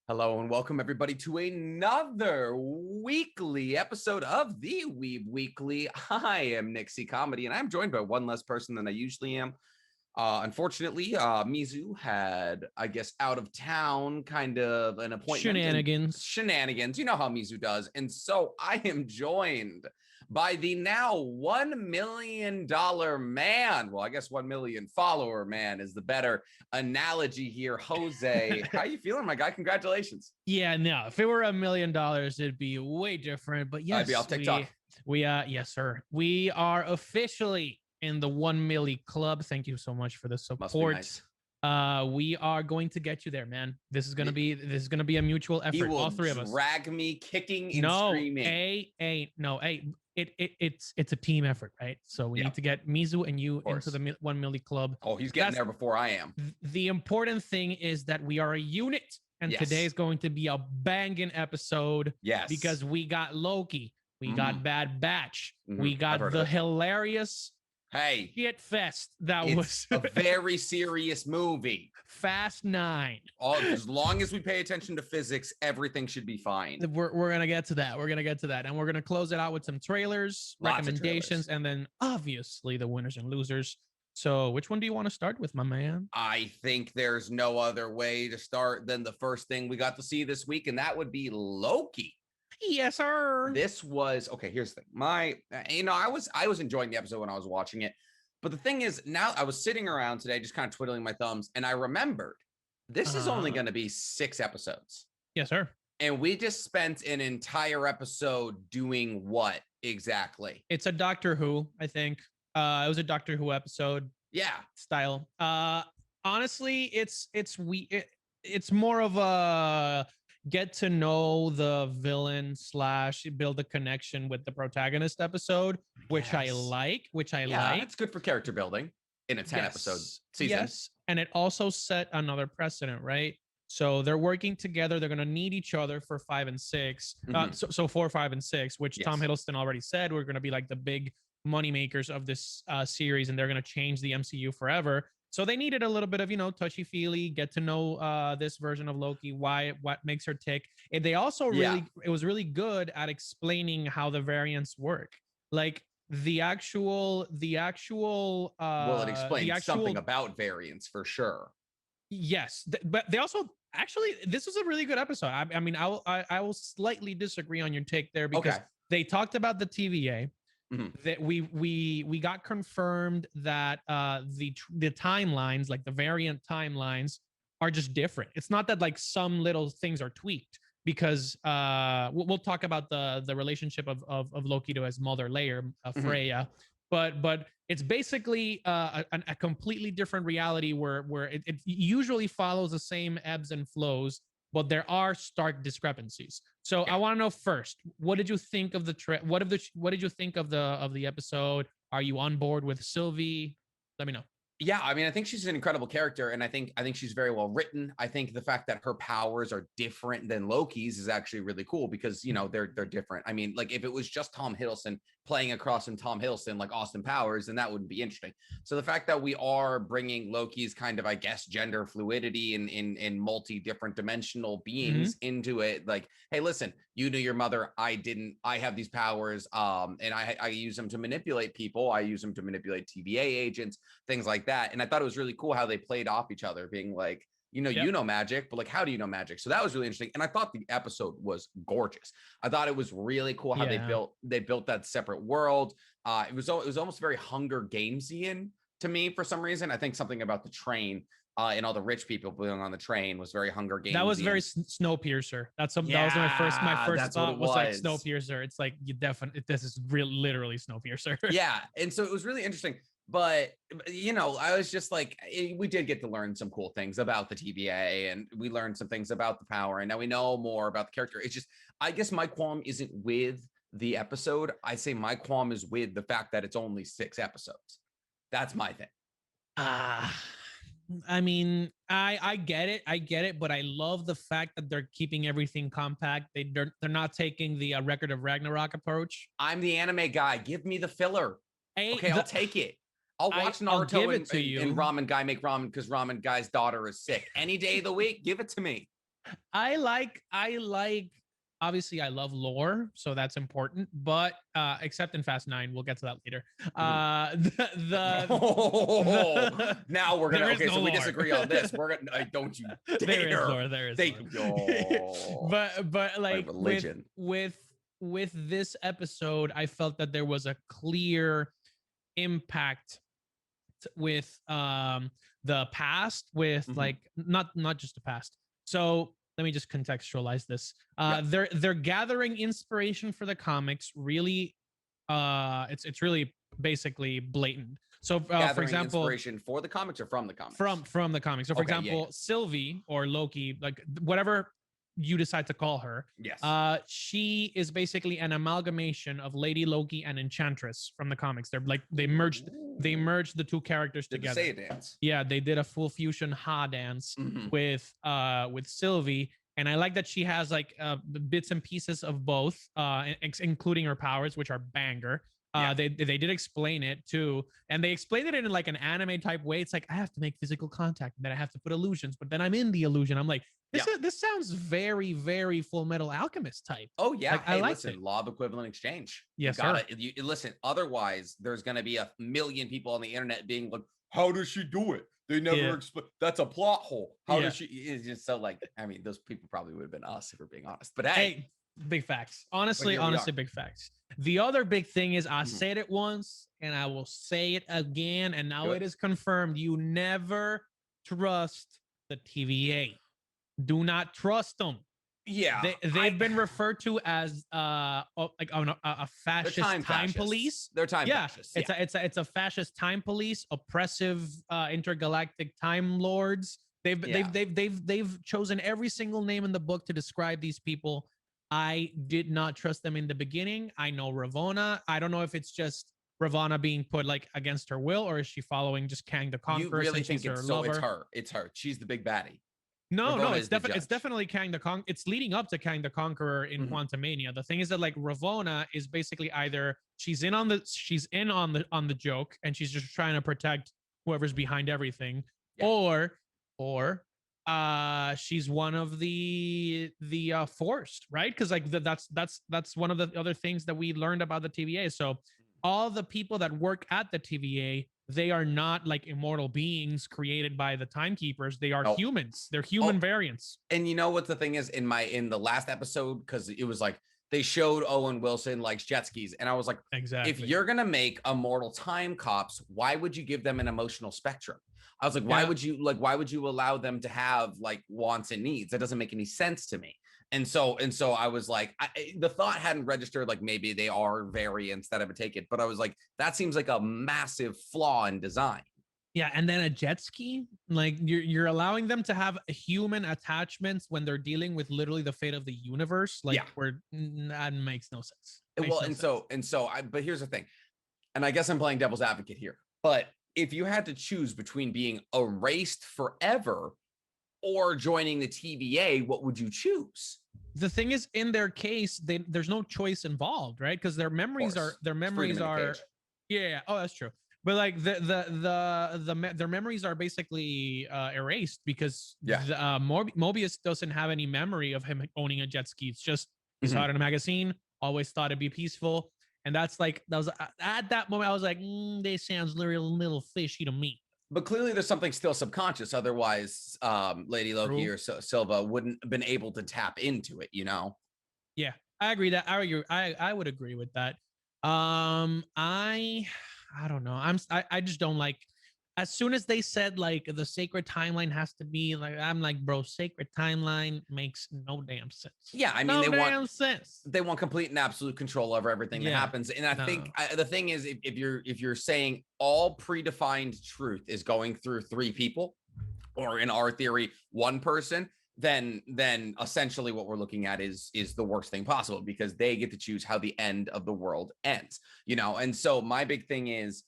Hello and welcome everybody to another weekly episode of the Weeb Weekly. I am Nick C. Comedy and I'm joined by one less person than I usually am. Unfortunately, Mizu had, I guess, out of town kind of an appointment. Shenanigans. You know how Mizu does. And so I am joined by the now $1 million man. Well, I guess 1 million follower man is the better analogy here. Jose, how you feeling, my guy? Congratulations. Yeah, no, if it were $1 million, it'd be way different. But yes, I'd be off TikTok. Yes, sir. We are officially in the 1 milli club. Thank you so much for the support. Nice. We are going to get you there, man. This is gonna be a mutual effort. All three of us. Drag me kicking and screaming. It's a team effort, right? So we need to get Mizu and you into the 1 milli club. Oh, he's getting there before I am. The important thing is that we are a unit, and today is going to be a banging episode. Yes, because we got Loki, we got Bad Batch, we got the hilarious shit fest that was a very serious movie. Fast 9. As long as we pay attention to physics, everything should be fine. We're gonna get to that. And we're gonna close it out with some trailers, recommendations, and then obviously the winners and losers. So which one do you want to start with, my man? I think there's no other way to start than the first thing we got to see this week, and that would be Loki. Yes, sir. This was okay. Here's the thing. I was enjoying the episode when I was watching it, but the thing is, now I was sitting around today, just kind of twiddling my thumbs, and I remembered this is only going to be 6 episodes. Yes, sir. And we just spent an entire episode doing what exactly? It's a Doctor Who, I think. It was a Doctor Who episode. Yeah, style. Honestly, it's more of a get to know the villain / build a connection with the protagonist episode, which I like. It's good for character building in a 10 episode season. Yes, and it also set another precedent, right? So they're working together. They're going to need each other for 5 and 6. So 4, 5, and 6, which Tom Hiddleston already said we're going to be like the big money makers of this series, and they're going to change the MCU forever. So they needed a little bit of, touchy-feely, get to know this version of Loki, what makes her tick. And they also it was really good at explaining how the variants work. Like the actual it explains something about variants for sure. Yes, but they also this was a really good episode. I mean, I will slightly disagree on your take there because they talked about the TVA. That we got confirmed that the timelines, like the variant timelines, are just different. It's not that like some little things are tweaked, because we'll talk about the relationship of Loki to his mother layer, Freya, but it's basically a completely different reality where it usually follows the same ebbs and flows, but there are stark discrepancies. So I want to know first, what did you think of the what did you think of the episode? Are you on board with Sylvie? Let me know. Yeah, I mean, I think she's an incredible character, and I think she's very well written. I think the fact that her powers are different than Loki's is actually really cool because they're different. I mean, like if it was just Tom Hiddleston playing across from Tom Hiddleston like Austin Powers, then that wouldn't be interesting. So the fact that we are bringing Loki's kind of, I guess, gender fluidity in multi different dimensional beings into it, like, hey, listen, you knew your mother, I didn't. I have these powers, and I use them to manipulate people. I use them to manipulate TVA agents, things like that. And I thought it was really cool how they played off each other, being like, you know magic, but like, how do you know magic? So that was really interesting. And I thought the episode was gorgeous. I thought it was really cool how they built that separate world. It was almost very Hunger Gamesian to me for some reason. I think something about the train and all the rich people being on the train was very Hunger Games. That was very Snowpiercer. That was my first thought was like Snowpiercer. It's like, you definitely, this is literally Snowpiercer. Yeah. And so it was really interesting. But, I was just like, we did get to learn some cool things about the TVA, and we learned some things about the power, and now we know more about the character. It's just, I guess my qualm isn't with the episode. I say my qualm is with the fact that it's only 6 episodes. That's my thing. I mean, I get it, but I love the fact that they're keeping everything compact. They're not taking the Record of Ragnarok approach. I'm the anime guy. Give me the filler. I'll take it. I'll watch Naruto and Ramen Guy make ramen because Ramen Guy's daughter is sick. Any day of the week, give it to me. I like obviously I love lore, so that's important, but except in Fast 9, we'll get to that later. Now we're gonna there is okay, no so we lore. disagree on this. We're gonna don't you There is dare. lore, there is They lore. But my like religion. with this episode, I felt that there was a clear impact with the past, with like not just the past. So let me just contextualize this. They're gathering inspiration for the comics. Really, it's really basically blatant. So for example, inspiration for the comics or from the comics? From the comics. So for example, Sylvie or Loki, like whatever you decide to call her. Yes. She is basically an amalgamation of Lady Loki and Enchantress from the comics. They're like they merged the two characters together. Say a dance. Yeah, they did a full fusion ha dance with Sylvie. And I like that she has like bits and pieces of both, including her powers, which are banger. They did explain it too, and they explained it in like an anime type way. It's like I have to make physical contact, and then I have to put illusions, but then I'm in the illusion. I'm like, this sounds very, very Full Metal Alchemist type. Oh yeah, like, I like listen, law of equivalent exchange. Yes, you listen. Otherwise, there's gonna be a million people on the internet being like, "How does she do it? They never explain. That's a plot hole. How does she?" It's just so like, I mean, those people probably would have been us if we're being honest. But hey, big facts. Honestly, big facts. The other big thing is I said it once and I will say it again, and now it is confirmed. You never trust the TVA. Do not trust them. Yeah, they've been referred to as like a fascist time police. They're time fascists. It's a fascist time police, oppressive intergalactic time lords. They've chosen every single name in the book to describe these people. I did not trust them in the beginning. I know Ravonna. I don't know if it's just Ravonna being put like against her will, or is she following just Kang the Conqueror? You really think it's so? It's her. It's her. She's the big baddie. No, it's definitely Kang the Conqueror. It's leading up to Kang the Conqueror in Quantumania. The thing is that like Ravonna is basically either she's in on the joke and she's just trying to protect whoever's behind everything, or she's one of the forced, right? Because like that's one of the other things that we learned about the TVA. So all the people that work at the TVA, they are not like immortal beings created by the timekeepers. They are humans. They're human variants. And you know what the thing is in the last episode, because it was like they showed Owen Wilson likes jet skis, and I was like, exactly. If you're gonna make immortal time cops, why would you give them an emotional spectrum? I was like, why would you allow them to have like wants and needs? That doesn't make any sense to me. And so I was like, the thought hadn't registered, like maybe they are variants that I would take it, but I was like, that seems like a massive flaw in design. Yeah, and then a jet ski, like you're allowing them to have human attachments when they're dealing with literally the fate of the universe. Like, where that makes no sense. But here's the thing, and I guess I'm playing devil's advocate here, but if you had to choose between being erased forever or joining the TVA, what would you choose? The thing is, in their case, there's no choice involved, right? Because their memories are yeah. Oh, that's true. But like their memories are basically erased because Mobius doesn't have any memory of him owning a jet ski. It's just he saw it in a magazine, always thought it'd be peaceful, and that was at that moment I was like, this sounds little fishy to me. But clearly there's something still subconscious. Otherwise, Lady Loki or Silva wouldn't have been able to tap into it, you know? Yeah, I agree that I would agree with that. I don't know. I just don't like, as soon as they said like the sacred timeline has to be like, I'm like, bro, sacred timeline makes no damn sense. Yeah, I mean, they want complete and absolute control over everything that happens. And I think the thing is, if you're saying all predefined truth is going through three people, or in our theory, one person, then essentially what we're looking at is the worst thing possible, because they get to choose how the end of the world ends, you know? And so my big thing is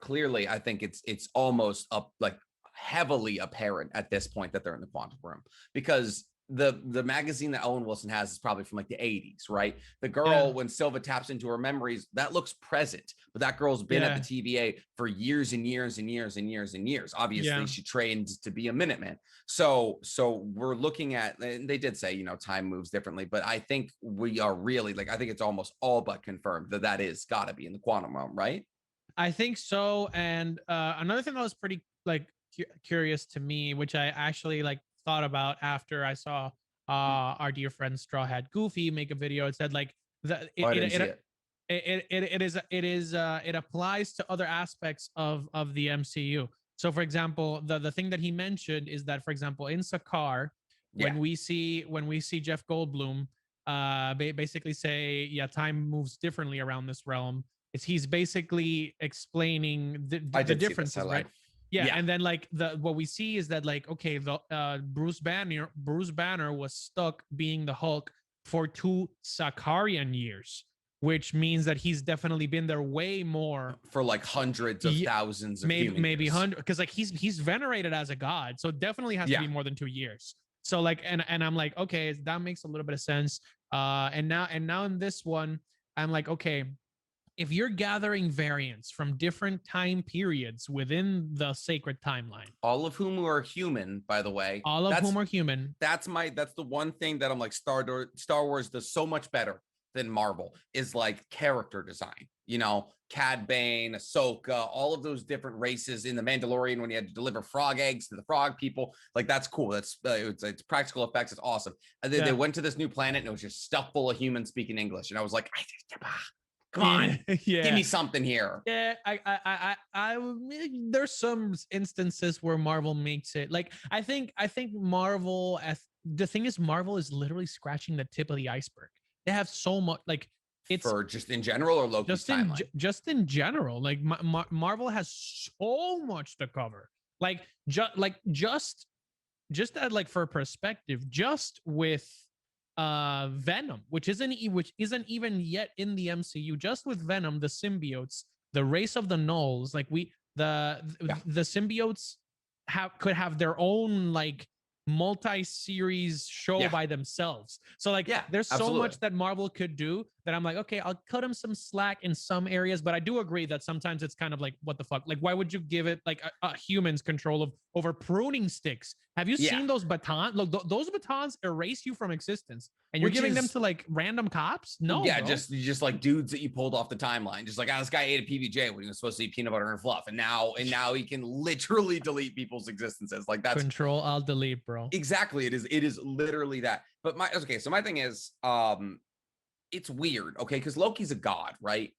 clearly, I think it's almost like heavily apparent at this point that they're in the quantum room, because the magazine that Owen Wilson has is probably from like the 80s, right? The girl, when Silva taps into her memories, that looks present, but that girl's been at the TVA for years and years and years and years and years. Obviously, she trained to be a Minuteman. So we're looking at, and they did say, you know, time moves differently, but I think we are really like, I think it's almost all but confirmed that that is got to be in the quantum realm, right? I think so. And another thing that was pretty like curious to me, which I actually like thought about after I saw our dear friend Straw Hat Goofy make a video. It said like it applies to other aspects of the MCU. So for example, the thing that he mentioned is that, for example, in Sakaar, when we see Jeff Goldblum basically say, yeah, time moves differently around this realm. He's basically explaining the differences, right? Yeah, and then like what we see is that like, okay, the Bruce Banner was stuck being the Hulk for 2 Sakarian years, which means that he's definitely been there way more, for like hundreds of thousands of maybe 100, because like he's venerated as a god, so it definitely has to be more than 2 years. So like, and I'm like, okay, that makes a little bit of sense. And now in this one, I'm like, okay, if you're gathering variants from different time periods within the sacred timeline, all of whom are human, by the way, all of whom are human, that's the one thing that I'm like, Star Wars does so much better than Marvel, is like character design. You know, Cad Bane, Ahsoka, all of those different races in The Mandalorian, when he had to deliver frog eggs to the frog people, like that's cool. That's it's practical effects. It's awesome. And then they went to this new planet and it was just stuff full of humans speaking English, and I was like, come on, give me something here. Yeah, I there's some instances where Marvel makes it like, I think Marvel, the thing is, Marvel is literally scratching the tip of the iceberg. They have so much, like, it's for just in general or Loki's timeline? Just in general, like Marvel has so much to cover. Like just like for perspective, just with Venom, which isn't even yet in the MCU, just with Venom, the symbiotes, the race of the Knolls, like the symbiotes could have their own like multi-series show by themselves. So like, there's so much that Marvel could do that I'm like, okay, I'll cut them some slack in some areas, but I do agree that sometimes it's kind of like, what the fuck? Like, why would you give it like a human's control over pruning sticks? Have you seen those batons? Look, those batons erase you from existence, and you're giving them to like random cops? No, bro. just like dudes that you pulled off the timeline. Just like, this guy ate a PBJ when he was supposed to eat peanut butter and fluff, and now he can literally delete people's existences. Like, that's Control Alt Delete, bro. Exactly, it is literally that. But my thing is, it's weird, okay, because Loki's a god, right?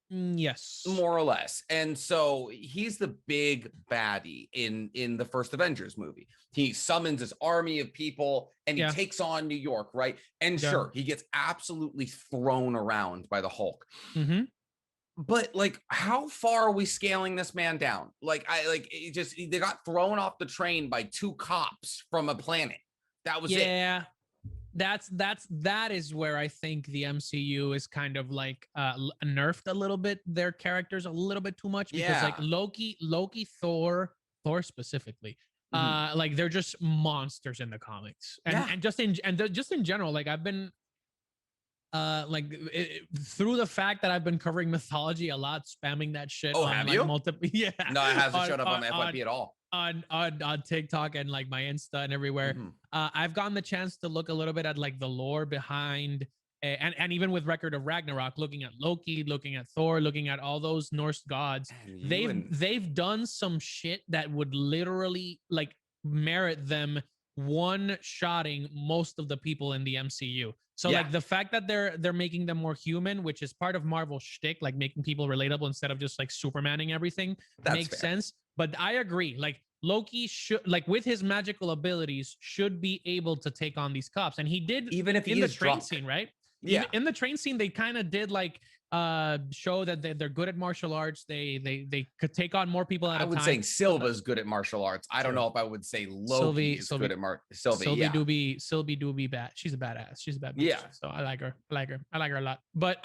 Yes, more or less. And so he's the big baddie in the first Avengers movie. He summons this army of people and he takes on New York, right? And sure, he gets absolutely thrown around by the Hulk. But like, how far are we scaling this man down? Like, they got thrown off the train by 2 cops from a planet. That was it. That is where I think the MCU is kind of like nerfed a little bit their characters a little bit too much, because like Loki, Thor specifically, like they're just monsters in the comics, and just in general, like I've been through the fact that I've been covering mythology a lot, spamming that shit. Oh, have you? Multiple, no, it hasn't showed up on the FYP at all. On TikTok and like my Insta and everywhere. I've gotten the chance to look a little bit at like the lore behind, and even with Record of Ragnarok, looking at Loki, looking at Thor, looking at all those Norse gods. They've done some shit that would literally like merit them one-shotting most of the people in the MCU. So like the fact that they're making them more human, which is part of Marvel's shtick, like making people relatable instead of just like Supermaning everything, makes sense. But I agree, like Loki should, like with his magical abilities, should be able to take on these cops, and he did, even if he in is the train drunk. scene, right? Yeah, in the train scene, they kind of did like show that they're good at martial arts. They could take on more people at a time. I would say Silva's good at martial arts. I don't know if I would say Loki is good at Sylvie Doobie bad. She's a badass. She's a bad bitch. So I like her. I like her a lot. But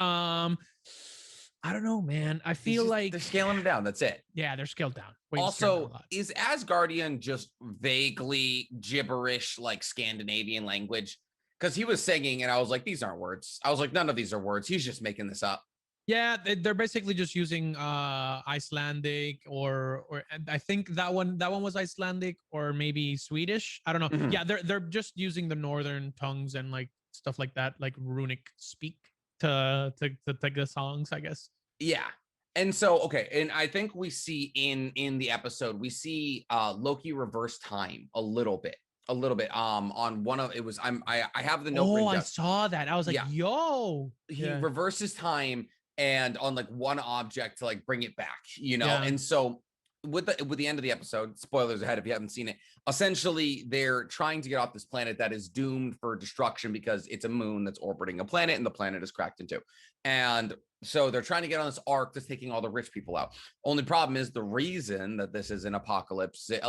I don't know, man. I feel like they're scaling him down. That's it. Yeah, they're scaled down. Also, is Asgardian just vaguely gibberish like Scandinavian language? Because he was singing and I was like, these aren't words. I was like, none of these are words. He's just making this up. Yeah, they're basically just using Icelandic or I think that one was Icelandic or maybe Swedish. I don't know. Mm-hmm. Yeah, they're just using the northern tongues and like stuff like that, like runic speak to take the songs, I guess. Yeah. And so, okay, and I think we see in the episode, we see Loki reverse time a little bit. On one of it was I have the note. Oh, I saw that. I was like, yo. He reverses time and on like one object to like bring it back, you know. And so with the end of the episode, spoilers ahead if you haven't seen it, essentially they're trying to get off this planet that is doomed for destruction because it's a moon that's orbiting a planet and the planet is cracked into. And so they're trying to get on this arc that's taking all the rich people out. Only problem is the reason that this is an apocalyptic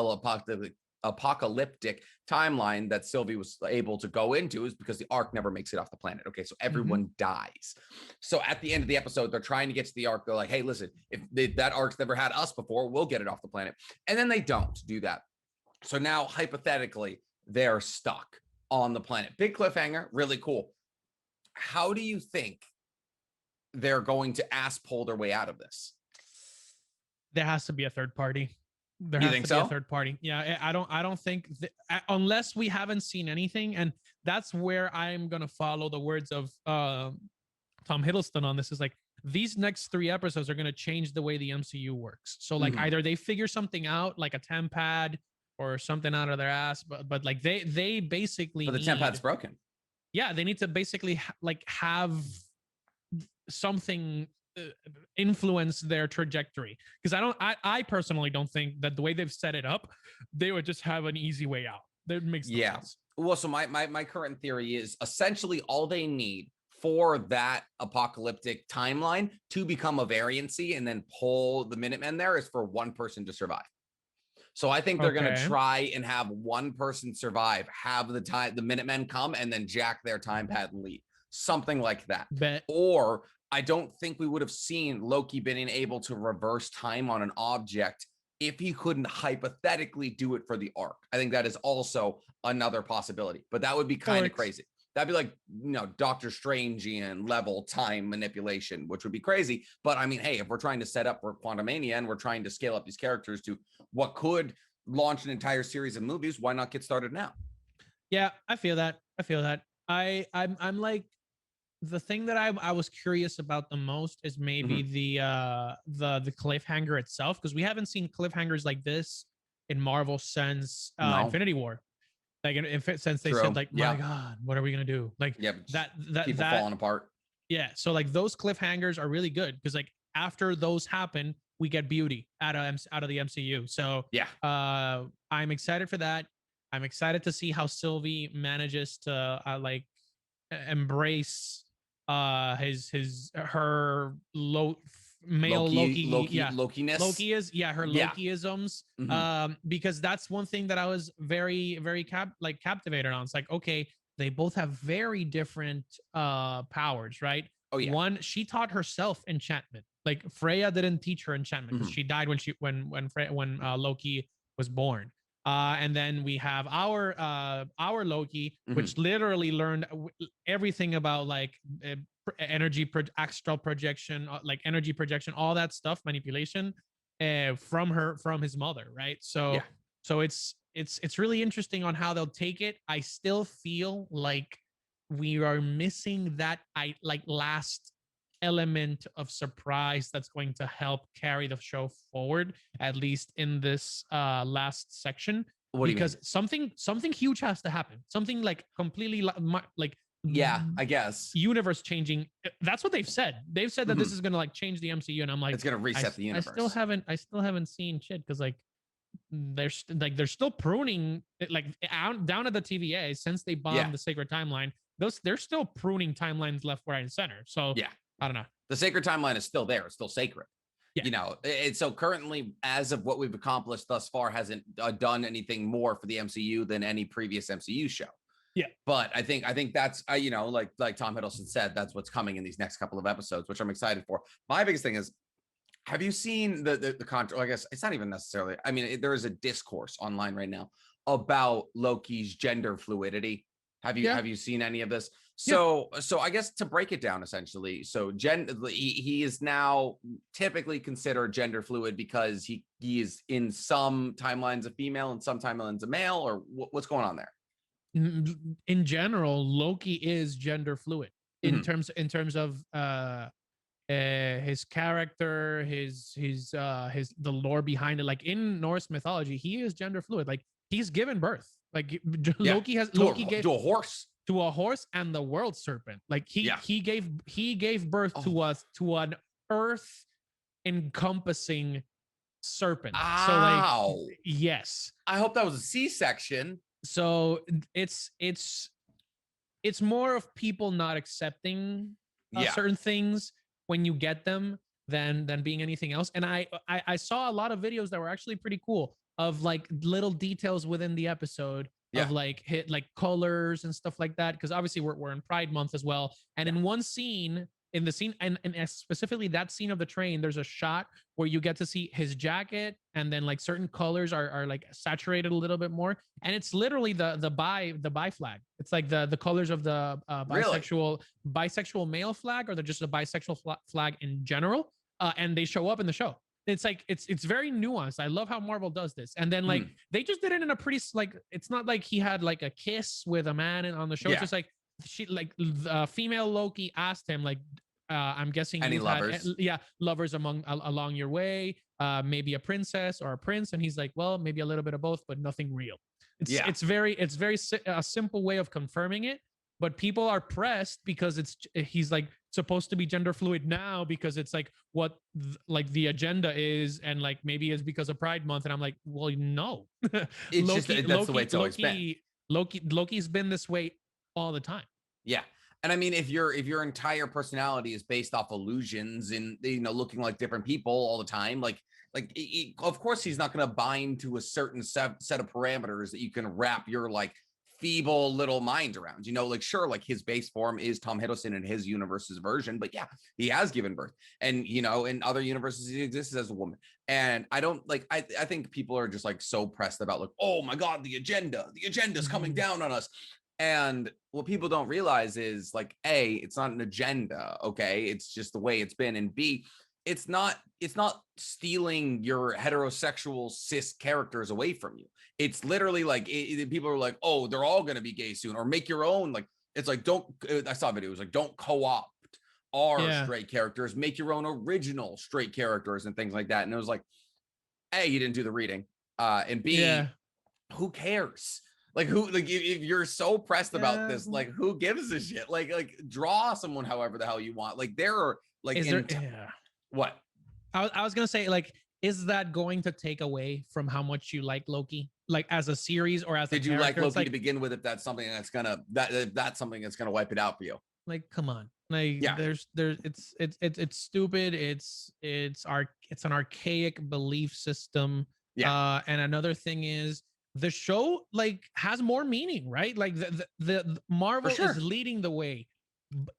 timeline that Sylvie was able to go into is because the ark never makes it off the planet. Okay, so everyone dies. So at the end of the episode, they're trying to get to the ark. They're like, hey, listen, if that ark's never had us before, we'll get it off the planet. And then they don't do that. So now, hypothetically, they're stuck on the planet. Big cliffhanger, really cool. How do you think they're going to pull their way out of this? There has to be a third party. There has to be a third party. Yeah, I don't think unless we haven't seen anything, and that's where I'm gonna follow the words of Tom Hiddleston on this. Is like these next 3 episodes are gonna change the way the MCU works. So like either they figure something out, like a temp pad or something out of their ass, but like they basically. But the temp pad's broken. Yeah, they need to basically have something influence their trajectory, because I personally don't think that the way they've set it up, they would just have an easy way out. That makes no sense. Well, so my current theory is essentially all they need for that apocalyptic timeline to become a variancy and then pull the Minutemen there is for one person to survive. So I think they're going to try and have one person survive, have the Minutemen come and then jack their time pad and leave. Something like that. Or I don't think we would have seen Loki being able to reverse time on an object if he couldn't hypothetically do it for the arc. I think that is also another possibility, but that would be kind of crazy. That'd be like, Doctor Strangean level time manipulation, which would be crazy. But I mean, hey, if we're trying to set up for Quantumania and we're trying to scale up these characters to what could launch an entire series of movies, why not get started now? Yeah, I feel that. I'm like, the thing that I was curious about the most is maybe the cliffhanger itself, because we haven't seen cliffhangers like this in Marvel since Infinity War. Like since they said like, my God, what are we gonna do? Like that people falling apart. Yeah, so like those cliffhangers are really good because like after those happen, we get beauty out of the MCU. So I'm excited for that. I'm excited to see how Sylvie manages to like embrace her male Lokiisms. Because that's one thing that I was very captivated on. It's like, okay, they both have very different powers, right? One, she taught herself enchantment. Like Freya didn't teach her enchantment because she died when Loki was born. And then we have our Loki, which literally learned everything about like astral projection, like energy projection, all that stuff, manipulation, from his mother, right? So it's really interesting on how they'll take it. I still feel like we are missing that last element of surprise that's going to help carry the show forward, at least in this last section. Because something huge has to happen. Something like completely like I guess universe changing. That's what they've said. They've said that this is gonna like change the MCU, and I'm like, it's gonna reset the universe. I still haven't seen shit because like they're still pruning like down at the TVA since they bombed the Sacred Timeline. They're still pruning timelines left, right, and center. So I don't know. The Sacred Timeline is still there. It's still sacred. It's so currently, as of what we've accomplished thus far, hasn't done anything more for the MCU than any previous MCU show. Yeah. But I think that's you know, like Tom Hiddleston said, that's what's coming in these next couple of episodes, which I'm excited for. My biggest thing is, have you seen the I guess it's not even necessarily. I mean, there is a discourse online right now about Loki's gender fluidity. Have you seen any of this? So I guess to break it down, essentially, so he is now typically considered gender fluid because he is in some timelines a female and some timelines a male, or what's going on there? In general, Loki is gender fluid in terms of his character, his the lore behind it. Like in Norse mythology, he is gender fluid. Like he's given birth. Like Loki gave to a horse. To a horse and the world serpent. Like he gave birth to an earth encompassing serpent. Ow. So like yes. I hope that was a C-section. So it's more of people not accepting certain things when you get them than being anything else. And I saw a lot of videos that were actually pretty cool of like little details within the episode of like colors and stuff like that, because obviously we're in Pride Month as well. And in one scene, in the scene, and specifically that scene of the train, there's a shot where you get to see his jacket, and then like certain colors are like saturated a little bit more, and it's literally the bi flag. It's like the colors of the bisexual male flag, or they're just a bisexual flag in general, and they show up in the show. It's like it's very nuanced. I love how Marvel does this. And then like they just did it in a pretty like, it's not like he had like a kiss with a man on the show. It's just like she like female Loki asked him like, I'm guessing any lovers? Lovers along your way, maybe a princess or a prince, and he's like, well, maybe a little bit of both, but nothing real. It's very a simple way of confirming it, but people are pressed because he's like supposed to be gender fluid now because it's like what like the agenda is, and like maybe it's because of Pride Month, and I'm like, well, no. That's the way it's always been. Loki's been this way all the time. Yeah. And I mean, if your entire personality is based off illusions and, you know, looking like different people all the time, like of course he's not going to bind to a certain set of parameters that you can wrap your like feeble little mind around, you know, like sure, like his base form is Tom Hiddleston in his universe's version, but yeah, he has given birth, and you know, in other universes he exists as a woman. And I don't like, I think people are just like so pressed about like, oh my god, the agenda's coming down on us. And what people don't realize is like, A, it's not an agenda, okay? It's just the way it's been. And B, it's not stealing your heterosexual cis characters away from you. It's literally like people are like, oh, they're all going to be gay soon, or make your own. Like, it's like, I saw videos like, don't co-opt our straight characters, make your own original straight characters and things like that. And it was like, A, you didn't do the reading, and B, who cares? Like who, like if you're so pressed about this, like who gives a shit? Like draw someone however the hell you want. Like there are like what? I was gonna say, like, is that going to take away from how much you like Loki, like as a series or as did you like Loki to begin with? If that's something that's gonna that's something that's gonna wipe it out for you. Like, come on. Like there's it's stupid. It's an archaic belief system. And another thing is, the show like has more meaning, right? Like the Marvel is leading the way.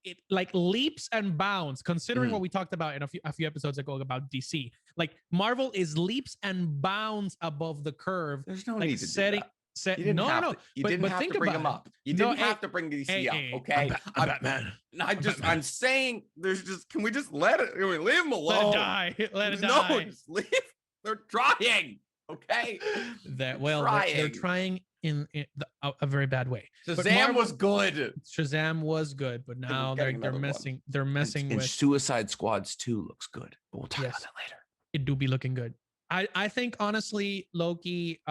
It like leaps and bounds, considering what we talked about in a few episodes ago about DC. Like Marvel is leaps and bounds above the curve. There's no like, need to do that. You didn't have to bring them up. You didn't have to bring DC up. Okay, I'm Batman. I'm saying there's just, can we just leave him alone? Let it die. No, just leave. They're trying. Okay. They're trying in a very bad way. Shazam was good. Shazam was good, but now they're messing. They're messing with Suicide Squads 2 looks good, but we'll talk about that later. It do be looking good. I think honestly, Loki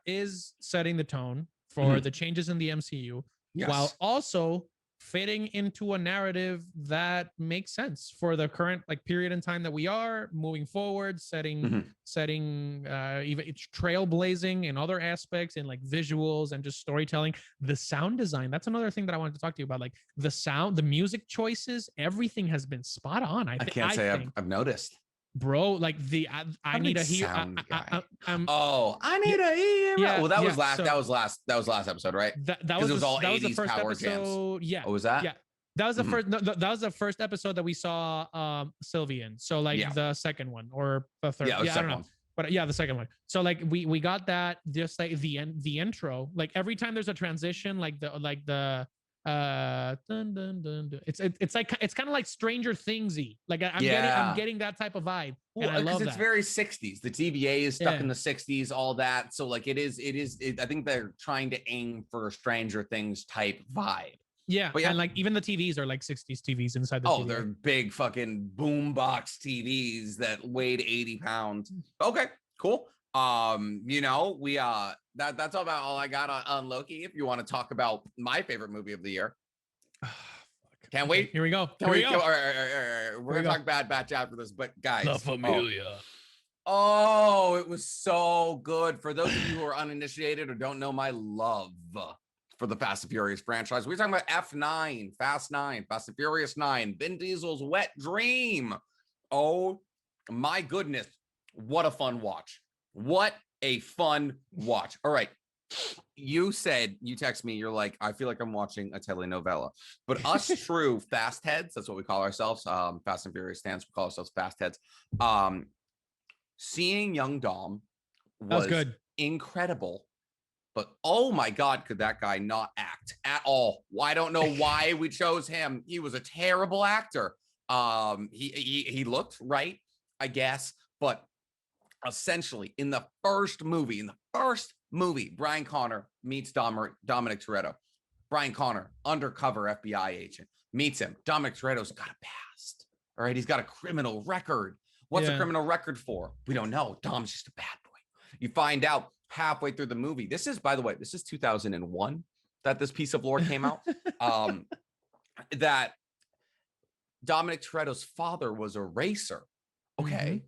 is setting the tone for the changes in the MCU, while also fitting into a narrative that makes sense for the current like period in time that we are moving forward, setting even it's trailblazing in other aspects, in like visuals and just storytelling. The sound design, that's another thing that I wanted to talk to you about. Like the sound, the music choices, everything has been spot on. I can't say I've noticed. bro. Like I need a hero. I need a hero. Yeah, well, that was last. So, that was last episode, right? That was it was all that was the 80s first power episode. jams. Yeah. Oh, was that? Yeah. That was the first. No, that was the first episode that we saw Sylvian. So like the second one or the third. Yeah, I don't know. One. But yeah, the second one. So like we got that, just like the intro. Like every time there's a transition, like the dun, dun, dun, dun. It's like it's kind of like Stranger Thingsy. Like I'm getting that type of vibe. Well, and I love it's very 60s. The TVA is stuck in the 60s, all that. So like it is. I think they're trying to aim for a Stranger Things type vibe. Yeah, and like even the TVs are like 60s TVs inside the TVA. They're big fucking boombox TVs that weighed 80 pounds. Okay, cool. You know, we that's about all I got on Loki. If you want to talk about my favorite movie of the year. Can't wait. Here we go. All right. We're gonna talk Bad Batch after this, but guys, La Familia. Oh, it was so good. For those of you who are uninitiated or don't know my love for the Fast and Furious franchise, we're talking about F9, Fast 9, Fast and Furious 9, Vin Diesel's wet dream. Oh my goodness, what a fun watch. What a fun watch. All right. You text me, you're like, I feel like I'm watching a telenovela. But us true fast heads, that's what we call ourselves. Fast and Furious stands, we call ourselves fast heads. Seeing young Dom was good, incredible. But oh my God, could that guy not act at all? I don't know why we chose him. He was a terrible actor. He looked right, I guess, but essentially in the first movie, Brian Connor meets Dominic Toretto. Brian Connor, undercover FBI agent, meets him. Dominic Toretto's got a past. All right, he's got a criminal record. What's a criminal record for? We don't know. Dom's just a bad boy. You find out halfway through the movie. This is, by the way, this is 2001 that this piece of lore came out. That Dominic Toretto's father was a racer. Okay. Mm-hmm.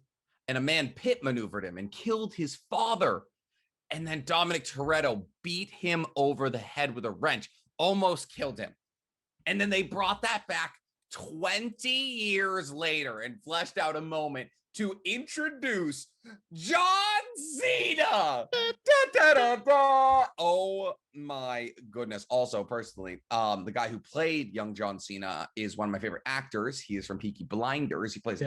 And a man pit maneuvered him and killed his father. And then Dominic Toretto beat him over the head with a wrench, almost killed him. And then they brought that back 20 years later and fleshed out a moment to introduce John Cena. Oh my goodness. Also, personally, the guy who played young John Cena is one of my favorite actors. He is from Peaky Blinders. He plays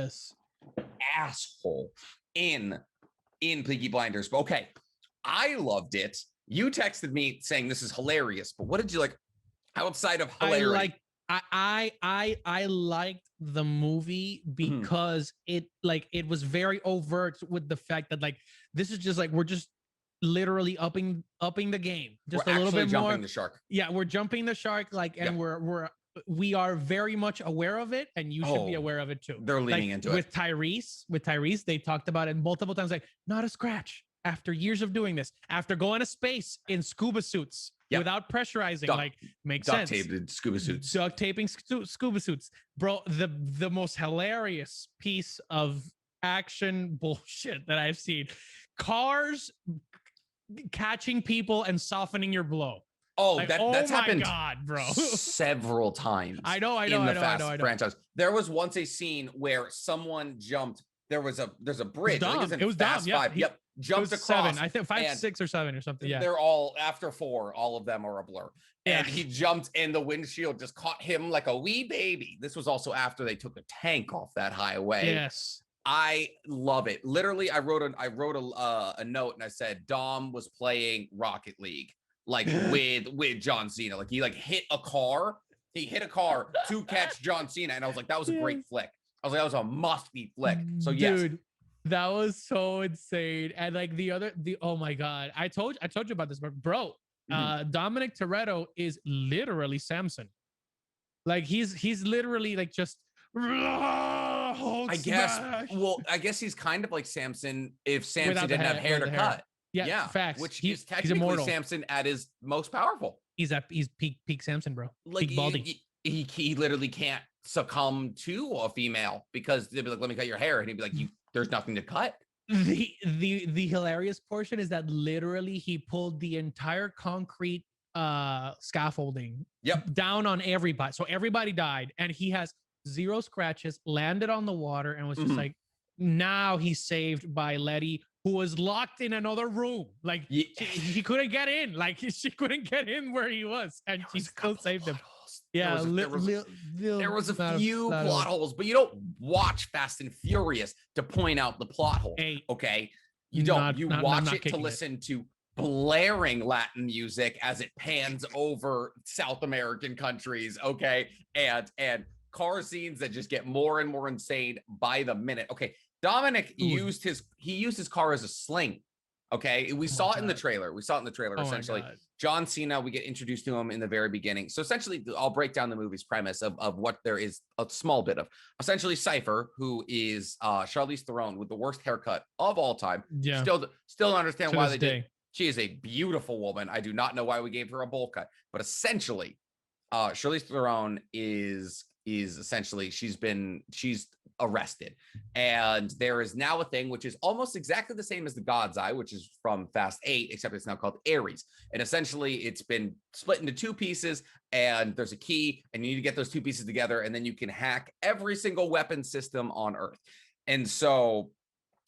asshole in Peaky Blinders. But okay, I loved it. You texted me saying this is hilarious, but what did you like outside of hilarity? I liked the movie because it was very overt with the fact that like this is just like we're just literally upping the game just we're a little bit jumping more. The shark. Yeah, we're jumping the shark, like, and we are very much aware of it, and you should be aware of it too. They're leaning into it. With Tyrese, they talked about it multiple times, like not a scratch after years of doing this, after going to space in scuba suits without pressurizing, makes sense. Duct taped scuba suits. Duct taping scuba suits. Bro, the most hilarious piece of action bullshit that I've seen. Cars catching people and softening your blow. Oh, like, that's happened God, bro. several times. I know. In the Fast franchise. There was once a scene where someone jumped. There's a bridge. It was Fast Dom. 5. Jumped across. 7. I think 5, 6, or 7 or something. Yeah. They're all after 4. All of them are a blur. Yeah. And he jumped, and the windshield just caught him like a wee baby. This was also after they took a tank off that highway. Yes. I love it. Literally, I wrote a note and I said Dom was playing Rocket League. Like with John Cena, like he hit a car to catch John Cena, and I was like, that was a great flick. I was like, that was a must-be flick. So yes, dude, that was so insane. And like oh my God, I told you about this, bro. Dominic Toretto is literally Samson. Like he's literally like just. I guess he's kind of like Samson if Samson didn't have hair to cut. Yeah, facts. Which he's technically Samson at his most powerful. He's peak Samson, bro. Like peak Baldy. He literally can't succumb to a female because they'd be like, "Let me cut your hair," and he'd be like, "There's nothing to cut." The hilarious portion is that literally he pulled the entire concrete scaffolding down on everybody, so everybody died, and he has 0 scratches, landed on the water, and was just like, now he's saved by Letty, who was locked in another room. Like he couldn't get in. Like she couldn't get in where he was, and she still saved him. Yeah, there was a few plot holes, but you don't watch Fast and Furious to point out the plot hole. Okay, you don't. You watch it to listen to blaring Latin music as it pans over South American countries. Okay, and car scenes that just get more and more insane by the minute. Okay, Dominic used his car as a sling. Okay, we saw it in the trailer. Essentially, John Cena, we get introduced to him in the very beginning. So essentially, I'll break down the movie's premise of what there is a small bit of. Essentially, Cypher, who is Charlize Theron with the worst haircut of all time. Yeah. Still don't understand why they did. She is a beautiful woman. I do not know why we gave her a bowl cut. But essentially, Charlize Theron is essentially she's arrested, and there is now a thing which is almost exactly the same as the God's Eye, which is from Fast 8, except it's now called Ares. And essentially it's been split into two pieces, and there's a key, and you need to get those two pieces together, and then you can hack every single weapon system on Earth. And so,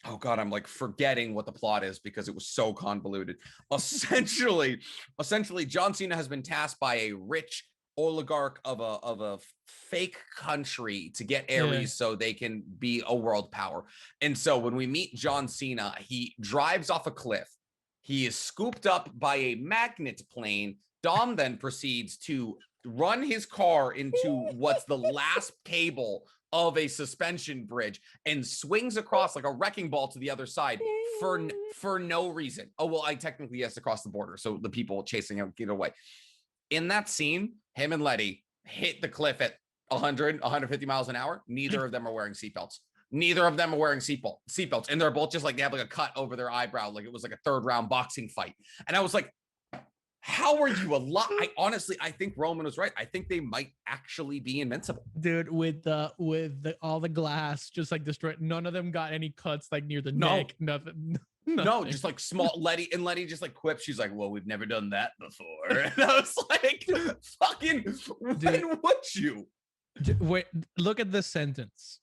oh God, I'm like forgetting what the plot is because it was so convoluted. Essentially, John Cena has been tasked by a rich oligarch of a fake country to get Ares so they can be a world power. And so when we meet John Cena, he drives off a cliff. He is scooped up by a magnet plane. Dom then proceeds to run his car into what's the last cable of a suspension bridge and swings across like a wrecking ball to the other side for no reason. Oh, well, I technically has to cross the border, so the people chasing him get away. In that scene, him and Letty hit the cliff at 100, 150 miles an hour. Neither of them are wearing seatbelts. And they're both just like, they have like a cut over their eyebrow. Like it was like a third round boxing fight. And I was like, how are you alive? I think Roman was right. I think they might actually be invincible. Dude, with all the glass just like destroyed. None of them got any cuts like near the neck. Nothing. No, just like small. Letty just like quips. She's like, well, we've never done that before. And I was like, fucking, when would you? Wait, look at this sentence.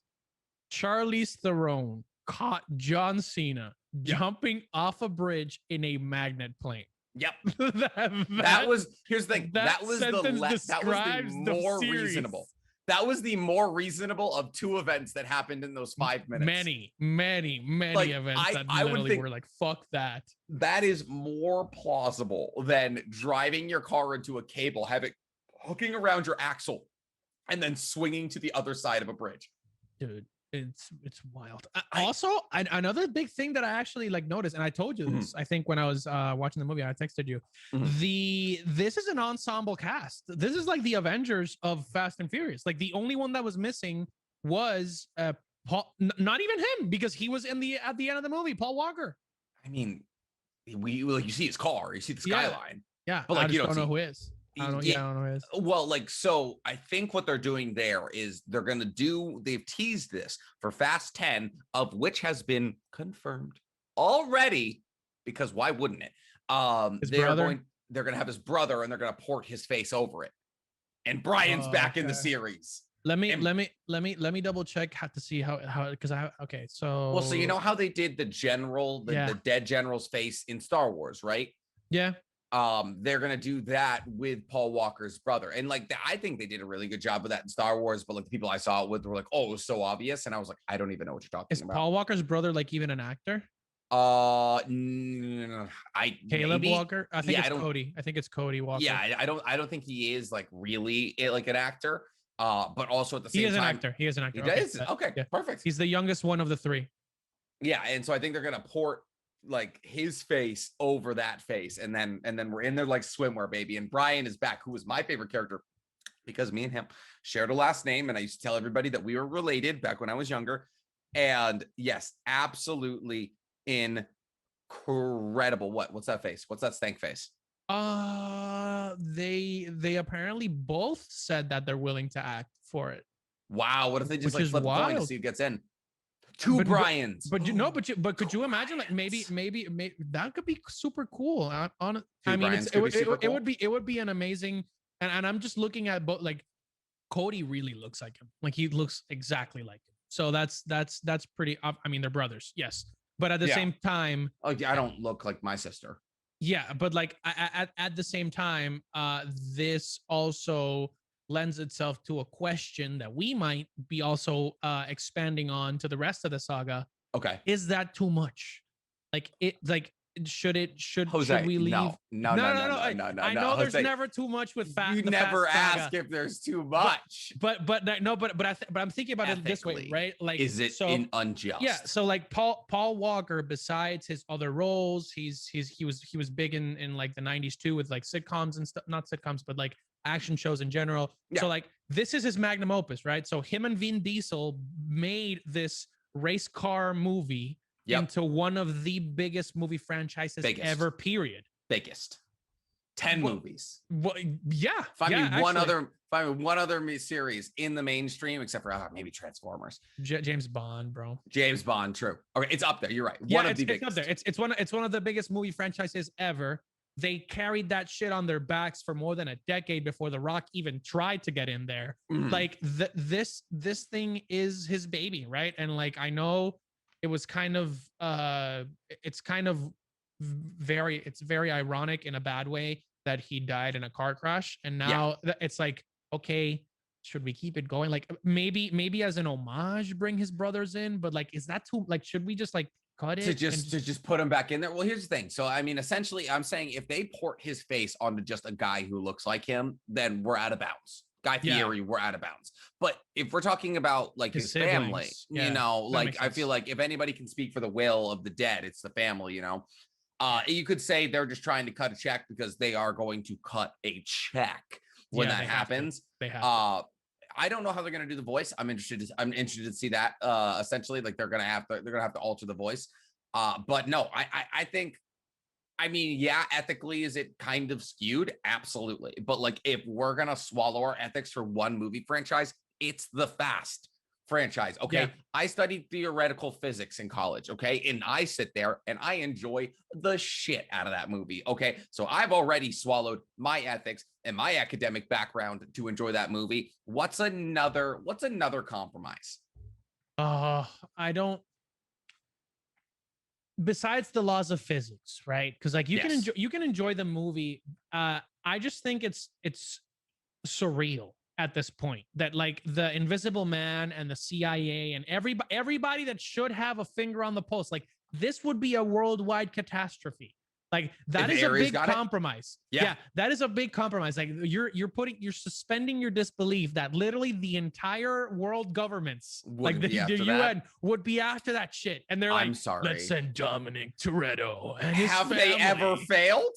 Charlize Theron caught John Cena jumping off a bridge in a magnet plane. Yep. that was here's the thing. That was the more reasonable. That was the more reasonable of two events that happened in those 5 minutes. Many like, events that literally were like, fuck that. That is more plausible than driving your car into a cable, have it hooking around your axle, and then swinging to the other side of a bridge. Dude, it's wild. Also, another big thing that I actually like noticed, and I told you this, I think when I was watching the movie, I texted you. This is an ensemble cast. This is like the Avengers of Fast and Furious. Like the only one that was missing was Paul, not even him, because he was at the end of the movie, Paul Walker. I mean, you see his car, you see the skyline. Yeah, but like you don't know who is. I don't know who is. Well, like, so I think what they're doing there is they've teased this for Fast 10, of which has been confirmed already, because why wouldn't it? They're going to have his brother, and they're going to port his face over it. And Brian's back in the series. Let me double check to see how because so so you know how they did the dead general's face in Star Wars, right? Yeah. They're gonna do that with Paul Walker's brother, and like I think they did a really good job of that in Star Wars. But like the people I saw it with were like, "Oh, it was so obvious," and I was like, "I don't even know what you're talking about." Is Paul Walker's brother like even an actor? Caleb Walker. I think it's Cody. I think it's Cody Walker. Yeah, I don't think he is like really like an actor. But also at the same time, he is an actor. He is okay, perfect. He's the youngest one of the three. Yeah, and so I think they're gonna port like his face over that face, and then we're in there like swimwear, baby. And Brian is back, who was my favorite character because me and him shared a last name, and I used to tell everybody that we were related back when I was younger. And yes, absolutely incredible. What's that face? What's that stank face? They apparently both said that they're willing to act for it. Wow, what if they just like flip the coin to see who gets in? Brians. But could you imagine like maybe that could be super cool. I mean, it would be an amazing, and I'm just looking at both. Like Cody really looks like him. Like he looks exactly like him. So that's pretty. I mean, they're brothers, yes, but at the same time, oh yeah, I don't look like my sister. Yeah, but like at the same time, this also lends itself to a question that we might be also expanding on to the rest of the saga. Okay, is that too much? Should we leave? No. I know there's never too much with fat. You never ask if there's too much. But I'm thinking about it this way, right? Like, is it unjust? Yeah. So like Paul Walker, besides his other roles, he was big in like the 90s too, with like sitcoms and stuff, not sitcoms, but like action shows in general. Yeah. So like this is his magnum opus, right? So him and Vin Diesel made this race car movie into one of the biggest movie franchises ever, period. Biggest. 10 movies. Well, yeah. Find me one other series in the mainstream, except for maybe Transformers. James Bond, bro. James Bond, true. Okay, it's up there. You're right. One of the biggest. It's up there. It's one of the biggest movie franchises ever. They carried that shit on their backs for more than a decade before The Rock even tried to get in there. Like this thing is his baby, right? And like I know it was kind of it's very ironic in a bad way that he died in a car crash, and now it's like, okay, should we keep it going? Like maybe as an homage bring his brothers in, but like, is that too, like, should we just like cut it to just put him back in there? Well, here's the thing. So I mean, essentially I'm saying if they port his face onto just a guy who looks like him, then we're out of bounds. Guy Fieri, we're out of bounds. But if we're talking about like his family, you know, like I feel like if anybody can speak for the will of the dead, it's the family, you know. You could say they're just trying to cut a check because they are going to cut a check when that happens. They have I don't know how they're going to do the voice. I'm interested to see that. Essentially, like they're going to have to alter the voice. But no, I think, I mean, yeah, ethically, is it kind of skewed? Absolutely. But like, if we're going to swallow our ethics for one movie franchise, it's the Fast franchise. Okay. Yeah. I studied theoretical physics in college. Okay. And I sit there and I enjoy the shit out of that movie. Okay. So I've already swallowed my ethics and my academic background to enjoy that movie. What's another compromise? I don't, besides the laws of physics, right? Because like you can enjoy the movie. I just think it's surreal at this point that like the Invisible Man and the CIA and everybody that should have a finger on the pulse, like this would be a worldwide catastrophe. Like that is a big compromise. Yeah, that is a big compromise. Like you're suspending your disbelief that literally the entire world governments, like the UN, would be after that shit. And they're like, I'm sorry, let's send Dominic Toretto and his family. They ever failed?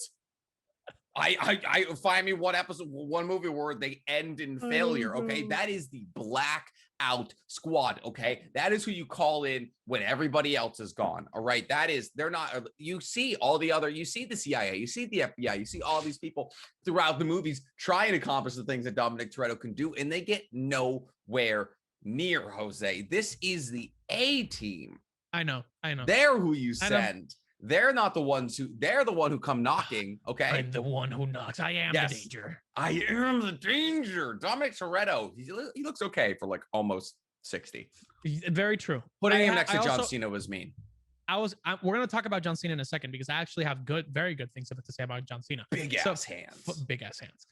I find me one movie where they end in failure. Okay, that is the blackout squad. Okay, that is who you call in when everybody else is gone. All right, they're not. You see you see the CIA, you see the FBI, you see all these people throughout the movies trying to accomplish the things that Dominic Toretto can do, and they get nowhere near. Jose, this is the A team. I know. They're who you send. They're not the ones they're the one who come knocking. Okay. I'm the one who knocks. I am the danger. I am the danger. Dominic Toretto. He looks okay for like almost 60. Very true. Putting him next to John Cena was mean. We're going to talk about John Cena in a second because I actually have very good things to say about John Cena. Big ass hands.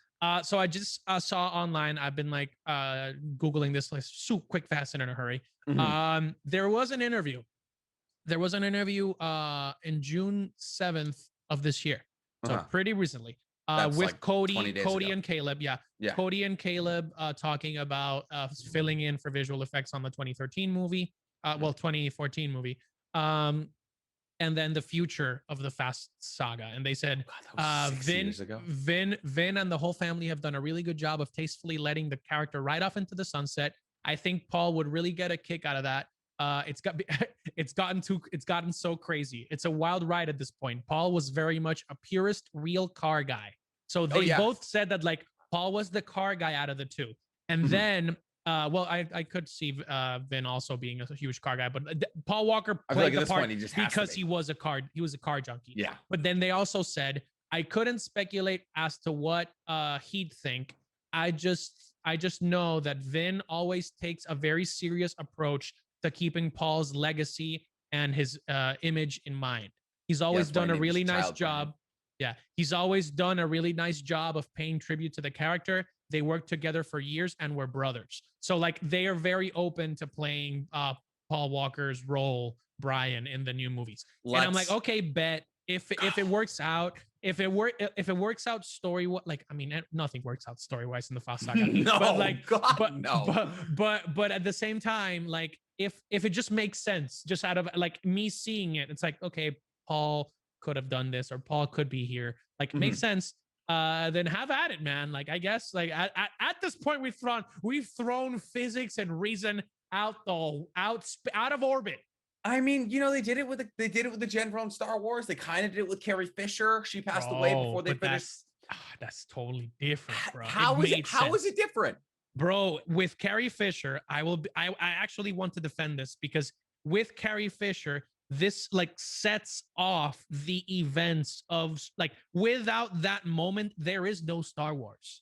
So I just saw online, I've been like Googling this like super quick, fast, and in a hurry. Mm-hmm. There was an interview in June 7th of this year. So pretty recently, with like Cody and Caleb. Yeah. Cody and Caleb talking about filling in for visual effects on the 2013 movie. 2014 movie. And then the future of the Fast saga. And they said, Vin and the whole family have done a really good job of tastefully letting the character ride off into the sunset. I think Paul would really get a kick out of that. It's gotten so crazy. It's a wild ride at this point. Paul was very much a purist, real car guy. So they both said that like Paul was the car guy out of the two. And then, I could see Vin also being a huge car guy, but Paul Walker played the part because he was a car junkie. Yeah. But then they also said, I couldn't speculate as to what he'd think. I just know that Vin always takes a very serious approach to keeping Paul's legacy and his image in mind. He's always done a really nice job. Yeah, he's always done a really nice job of paying tribute to the character. They worked together for years and were brothers. So like they are very open to playing Paul Walker's role, Brian, in the new movies. And I'm like, okay, bet if it works out, if it works out story, like I mean, nothing works out story wise in the Fast Saga. No, but like, God, no. But at the same time, like if it just makes sense, just out of like me seeing it, it's like, okay, Paul could have done this, or Paul could be here. Like it makes sense. Then have at it, man. Like I guess, like at this point, we've thrown physics and reason out of orbit. I mean, you know, they did it with the Jen from Star Wars. They kind of did it with Carrie Fisher. She passed away before they finished. That's totally different, bro. How is it different, bro? With Carrie Fisher, I actually want to defend this because with Carrie Fisher, this like sets off the events of like without that moment, there is no Star Wars.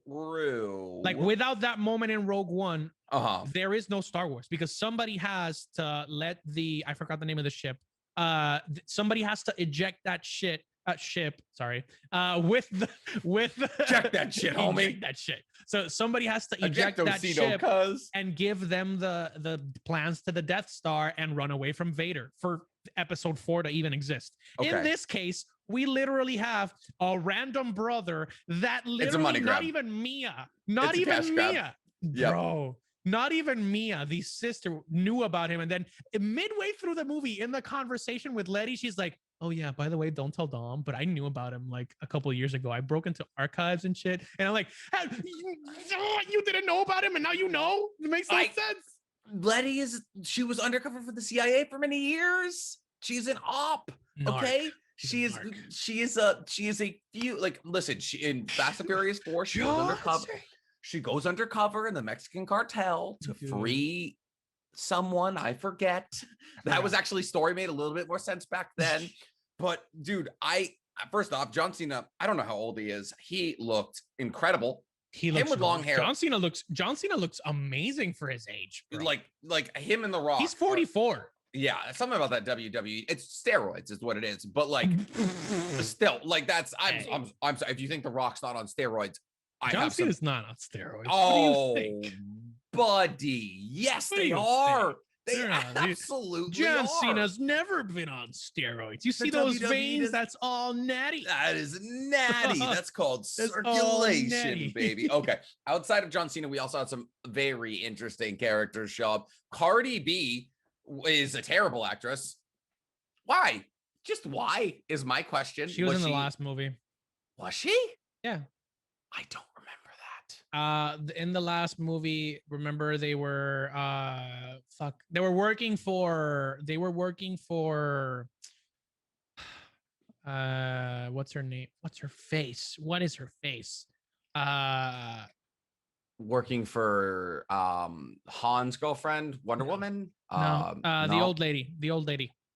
True. Like without that moment in Rogue One, there is no Star Wars because somebody has to let I forgot the name of the ship. Somebody has to eject that ship. Sorry. With Eject that shit, homie. Eject that shit. So somebody has to eject that ship and give them the plans to the Death Star and run away from Vader for Episode 4 to even exist. Okay. In this case, we literally have a random brother that literally not even Mia, not even Mia, bro. Not even Mia, the sister, knew about him. And then midway through the movie, in the conversation with Letty, she's like, oh yeah, by the way, don't tell Dom, but I knew about him like a couple of years ago. I broke into archives and shit. And I'm like, hey, you didn't know about him and now you know? It makes no sense. Letty she was undercover for the CIA for many years. She's an op. Narc. Okay. She is a few, like, listen, she in Fast and Furious 4, she goes undercover. She goes undercover in the Mexican cartel to free someone. I forget. That was actually story made a little bit more sense back then. But dude, first off, John Cena, I don't know how old he is. He looked incredible. He looks with long hair. John Cena looks amazing for his age, bro. Like him and The Rock. He's 44. Yeah, something about that WWE. It's steroids, is what it is. But like, still, like that's. I'm sorry if you think The Rock's not on steroids. John Cena's not on steroids. Oh, buddy, yes, they are. They absolutely John are. Cena's never been on steroids. You see those veins? That's all natty. That is natty. That's called circulation, baby. Okay. Outside of John Cena, we also had some very interesting characters show up. Cardi B is a terrible actress. Why? Just why is my question. She was in the last movie. Was she? Yeah. I don't remember that. In the last movie, remember they were working for what's her name? What's her face? What is her face? Working for Han's girlfriend, Wonder Woman. The old lady.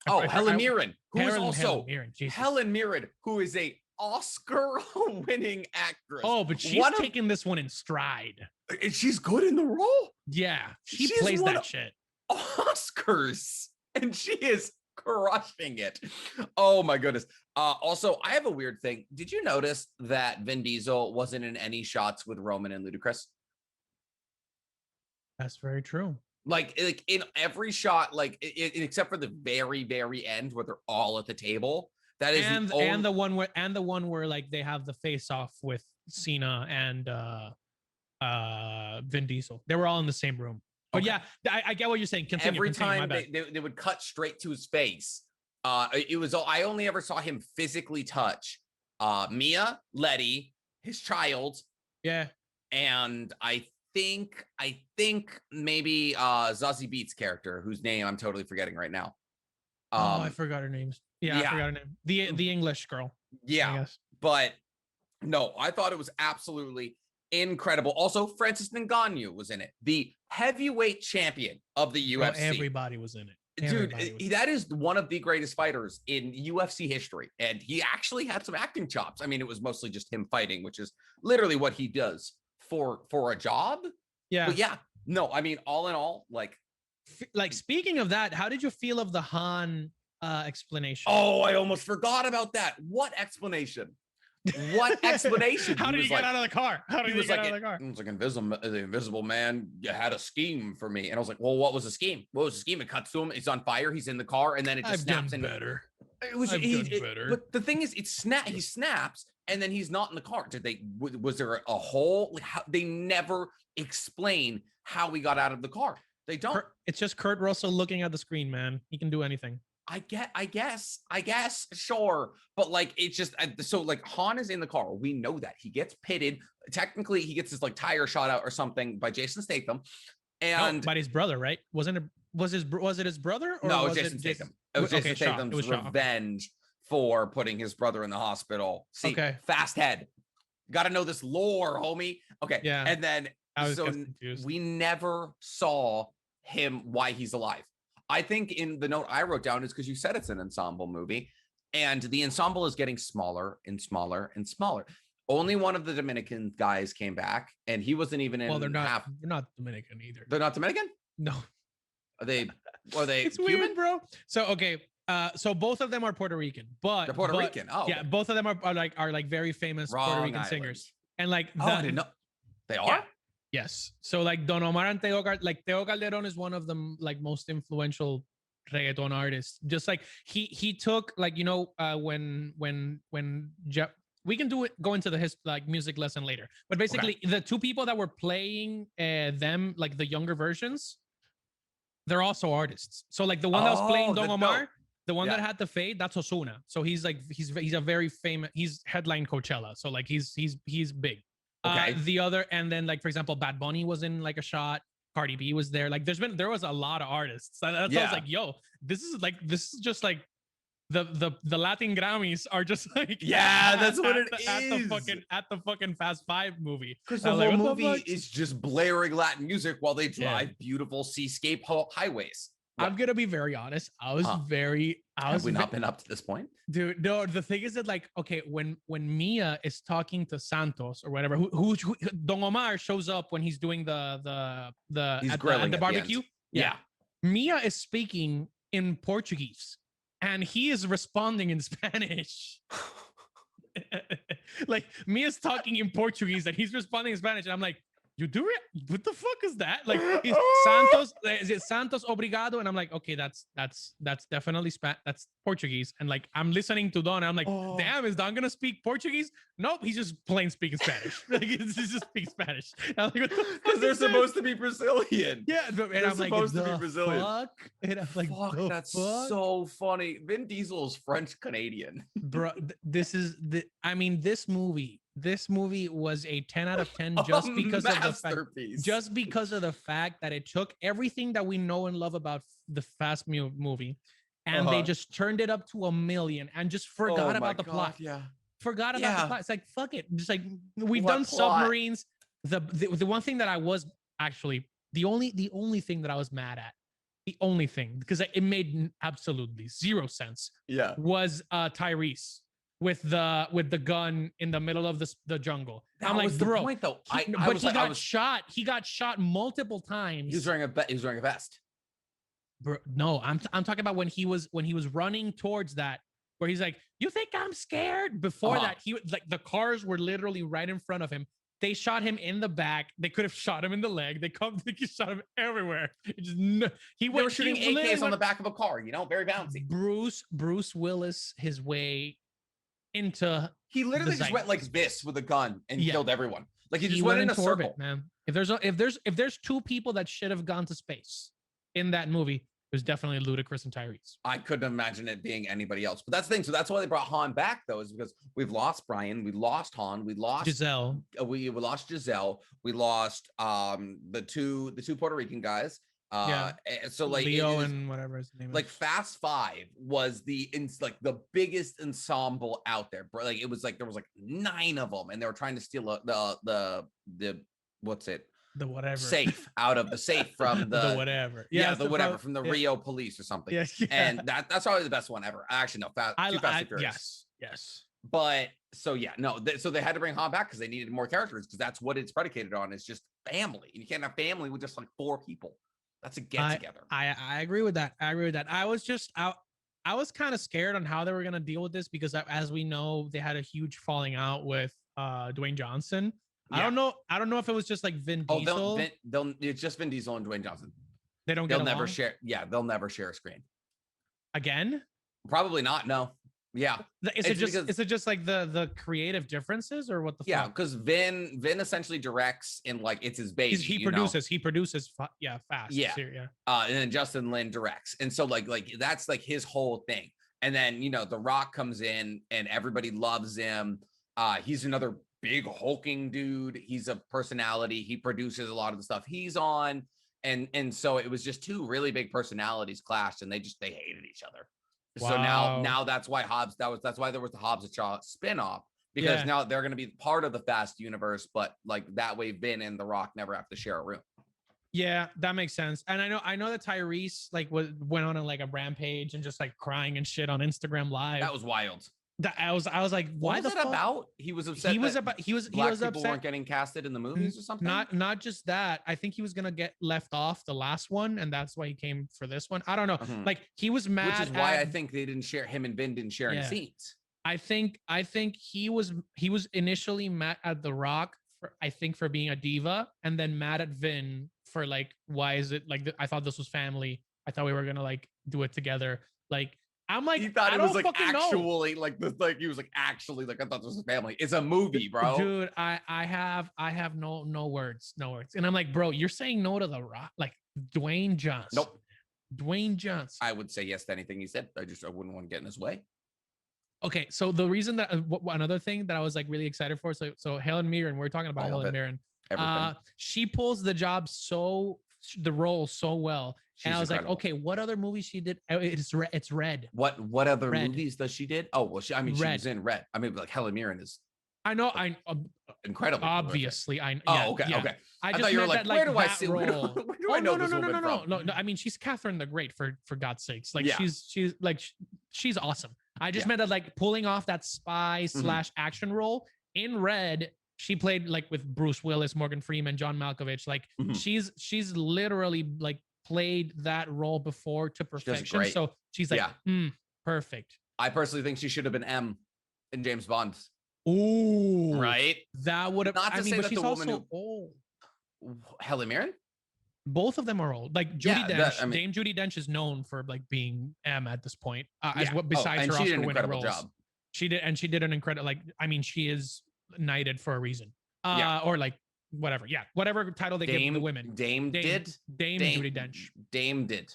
Oh, Helen Mirren, Helen Mirren, who is a Oscar-winning actress. Oh, but she's taking this one in stride. She's good in the role. Yeah, she plays that shit. Oscars, and she is crushing it. Oh my goodness. Also, I have a weird thing. Did you notice that Vin Diesel wasn't in any shots with Roman and Ludacris? That's very true. Like in every shot, like except for the very, very end where they're all at the table. That is and the one where like they have the face off with Cena and Vin Diesel. They were all in the same room. But yeah, I get what you're saying. Continue. Every time they would cut straight to his face. It was I only ever saw him physically touch Mia, Letty, his child. Yeah. And I think maybe Zazie Beetz' character, whose name I'm totally forgetting right now. I forgot her name. Yeah, I forgot her name. The English girl. Yeah, but no, I thought it was absolutely incredible. Also, Francis Ngannou was in it, the heavyweight champion of the UFC. Everybody was in it. Dude, that is one of the greatest fighters in UFC history, and he actually had some acting chops. I mean, it was mostly just him fighting, which is literally what he does for a job. Yeah. But yeah, no, I mean, all in all, like, like speaking of that, how did you feel of the Han explanation? Oh, I almost forgot about that. What explanation? What explanation? How did he get out of the car? How did he get out of the car? It was like the invisible man had a scheme for me, and I was like, well, what was the scheme? What was the scheme? It cuts to him. It's on fire. He's in the car, and then it just snaps in. Better. It was better. But the thing is, he snaps, and then he's not in the car. Was there a hole? They never explain how he got out of the car. They don't. It's just Kurt Russell looking at the screen, man. He can do anything. I guess, sure. But like, it's just, so like Han is in the car. We know that he gets pitted. Technically, he gets his like tire shot out or something by Jason Statham. And by his brother, right? Was it his brother? Or no, it was Jason Statham. It was Jason Statham's revenge for putting his brother in the hospital. See, fast head. Got to know this lore, homie. Okay. Yeah. And then, so we never saw him why he's alive. I think in the note I wrote down is because you said it's an ensemble movie, and the ensemble is getting smaller and smaller and smaller. Only one of the Dominican guys came back, and he wasn't even in. Well, they're not Dominican either. They're not Dominican? No. Are they? It's Cuban? Weird, bro. So okay, so both of them are Puerto Rican, but they're Puerto Rican. Oh, yeah, both of them are like very famous Puerto Rican singers, and like I didn't know they are. Yeah. Yes. So like Don Omar and Teo Calderon is one of the like most influential reggaeton artists. Just like he took like, you know, when we can go into the like music lesson later, but basically the two people that were playing them, like the younger versions, they're also artists. So like the one that was playing Don Omar, the one that had the fade, that's Ozuna. So he's a very famous, he's headline Coachella. So like he's big. The other, and then like for example, Bad Bunny was in like a shot. Cardi B was there. Like there was a lot of artists. That's I was like, yo, this is just like the Latin Grammys are just like that's what it is at the fucking Fast Five movie. Because the whole movie is just blaring Latin music while they drive beautiful seascape highways. I'm gonna be very honest. Have we not been up to this point, dude? No, the thing is that like, okay, when Mia is talking to Santos or whatever, who Don Omar shows up when he's doing the barbecue. Yeah, Mia is speaking in Portuguese, and he is responding in Spanish. Like Mia's talking in Portuguese, and he's responding in Spanish, and I'm like, you do it? What the fuck is that? Like, is it Santos Obrigado? And I'm like, okay, that's definitely that's Portuguese. And like, I'm listening to Don, and I'm like, damn, is Don gonna speak Portuguese? Nope, he's just plain speaking Spanish. Like, he's just speaking Spanish. Like, because they're supposed to be Brazilian. Yeah, and I'm like, supposed to be Brazilian. Fuck? And I'm like, fuck, that's so funny. Vin Diesel is French Canadian, bro. This movie was a 10 out of 10 just because of the fact that it took everything that we know and love about the Fast movie, and they just turned it up to 1 million and just forgot about the plot. Forgot about the plot. It's like, fuck it. Just like, we've done submarines. The one thing that I was actually the only thing that I was mad at, the only thing, because it made absolutely zero sense, was Tyrese with the gun in the middle of the jungle. I'm like, bro, the point, though. He got shot multiple times. He was wearing a vest. Bro, no, I'm talking about when he was running towards that, where he's like, you think I'm scared? Before that, he like, the cars were literally right in front of him. They shot him in the back. They could have shot him in the leg. They shot him everywhere. They were shooting AKs on the back of a car, very bouncy. Bruce Willis, his way into, he literally just went like this with a gun and killed everyone. Like, he just went in a circle, orbit, man. If there's two people that should have gone to space in that movie, it was definitely Ludacris and Tyrese. I couldn't imagine it being anybody else. But that's the thing. So that's why they brought Han back, though, is because we've lost Brian, we lost Han, we lost Giselle, we lost Giselle, we lost the two Puerto Rican guys. So like Leo and whatever his name is. Like Fast Five was the biggest ensemble out there, bro. Like, it was like there was like 9 of them, and they were trying to steal the what's it? The whatever safe out of the safe from the whatever. The whatever from the Rio police or something. And that's probably the best one ever. Actually, no, Fast and Furious. Yes. But so so they had to bring Han back because they needed more characters, because that's what it's predicated on. It's just family. You can't have family with just like 4 people. That's a get together. I agree with that. I agree with that. I was kind of scared on how they were gonna deal with this because as we know, they had a huge falling out with Dwayne Johnson. Yeah. I don't know if it was just like Vin Diesel. It's just Vin Diesel and Dwayne Johnson. They'll never share. Yeah, they'll never share a screen. Again? Probably not. No. Yeah. Is it just like the creative differences or what the yeah, because Vin essentially directs and like it's his baby. He produces fast. Yeah. Yeah. And then Justin Lin directs. And so like that's like his whole thing. And then The Rock comes in and everybody loves him. He's another big hulking dude. He's a personality. He produces a lot of the stuff he's on. And so it was just two really big personalities clashed and they hated each other. Wow. So now that's why that's why there was the Hobbs and Shaw spinoff, because now they're going to be part of the Fast universe, but like that way Vin and The Rock never have to share a room. Yeah, that makes sense. And I know that Tyrese like went on like a rampage and just like crying and shit on Instagram Live. That was wild. I was like, why what was it about? He was upset. He was upset. Weren't getting casted in the movies or something. Not just that. I think he was gonna get left off the last one, and that's why he came for this one. I don't know. Mm-hmm. Like he was mad. Which is why I think they didn't share him and Vin didn't share any scenes. I think he was initially mad at The Rock for being a diva, and then mad at Vin for like, why is it like I thought this was family. I thought we were gonna like do it together. Like. I'm like, he thought it was like actually know. Like this, like he was like actually like I thought this was a family. It's a movie, bro. Dude, I have no words, and I'm like, bro, you're saying no to The Rock, like Dwayne Johnson. Nope, Dwayne Johnson. I would say yes to anything he said. I wouldn't want to get in his way. Okay, so the reason that another thing that I was like really excited for, so Helen Mirren, we're talking about Helen Mirren. She pulls the role so well. And I was incredible. Like, okay, what other movies she did? It's Red. What other movies does she did? Oh, well, she was in Red. I mean, like Helen Mirren is. I know. Incredible. Obviously, okay. I just thought you were like, where do I see? Where do I know this woman from? No. I mean, she's Catherine the Great for God's sakes. Like she's awesome. I just meant that like pulling off that spy / action role in Red. She played like with Bruce Willis, Morgan Freeman, John Malkovich. Like she's literally like played that role before to perfection. So she's like, perfect. I personally think she should have been M in James Bond. Ooh, right. That would have. Not to say that she's the woman also old. Helen Mirren. Both of them are old. Like Judi Dench. Dame Judi Dench is known for like being M at this point. Besides her Oscar-winning roles, job. She did an incredible. Like I mean, she is knighted for a reason. Or like whatever. Yeah, whatever title they give the women. Dame Judi Dench. Dame did.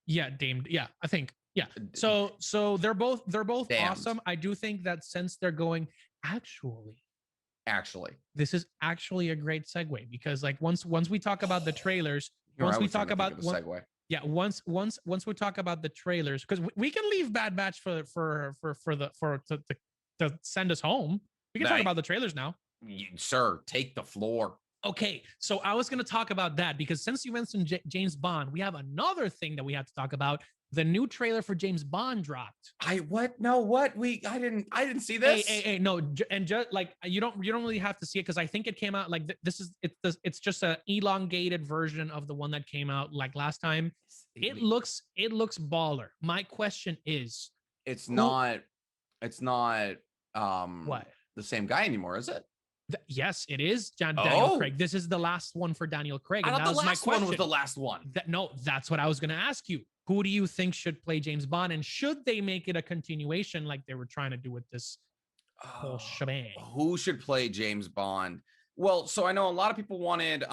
Yeah, Dame. Yeah, I think. Yeah. So they're both awesome. I do think that since they're going actually this is actually a great segue because like once we talk about the trailers, once we talk about segue. Yeah, once we talk about the trailers, because we can leave Bad Batch to send us home. We can talk about the trailers now. Sir, take the floor. Okay, so I was going to talk about that because since you mentioned James Bond, we have another thing that we have to talk about. The new trailer for James Bond dropped. I didn't see this. Hey, no, and just like you don't really have to see it because I think it came out like it's just an elongated version of the one that came out like last time. It looks baller. My question is, it's not what? The same guy anymore, is it? Yes, it is Daniel Craig. This is the last one for Daniel Craig. I thought the last one was the last one. That's what I was going to ask you. Who do you think should play James Bond? And should they make it a continuation like they were trying to do with this whole shebang? Who should play James Bond? Well, so I know a lot of people wanted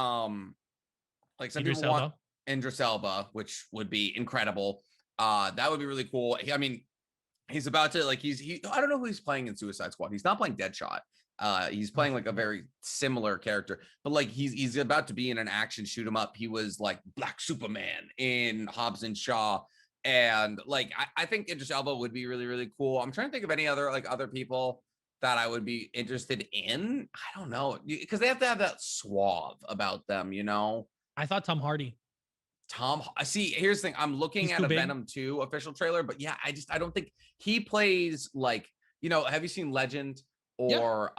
like some people want Idris Elba, which would be incredible. That would be really cool. I mean, he's about to like I don't know who he's playing in Suicide Squad. He's not playing Deadshot. He's playing like a very similar character, but like he's about to be in an action shoot 'em up. He was like Black Superman in Hobbs and Shaw, and like I think Idris Elba would be really, really cool. I'm trying to think of any other people that I would be interested in. I don't know, because they have to have that suave about them, you know. I thought Tom Hardy. See, here's the thing. I'm looking at a Venom 2 official trailer, but yeah, I don't think he plays like, you know, have you seen Legend? or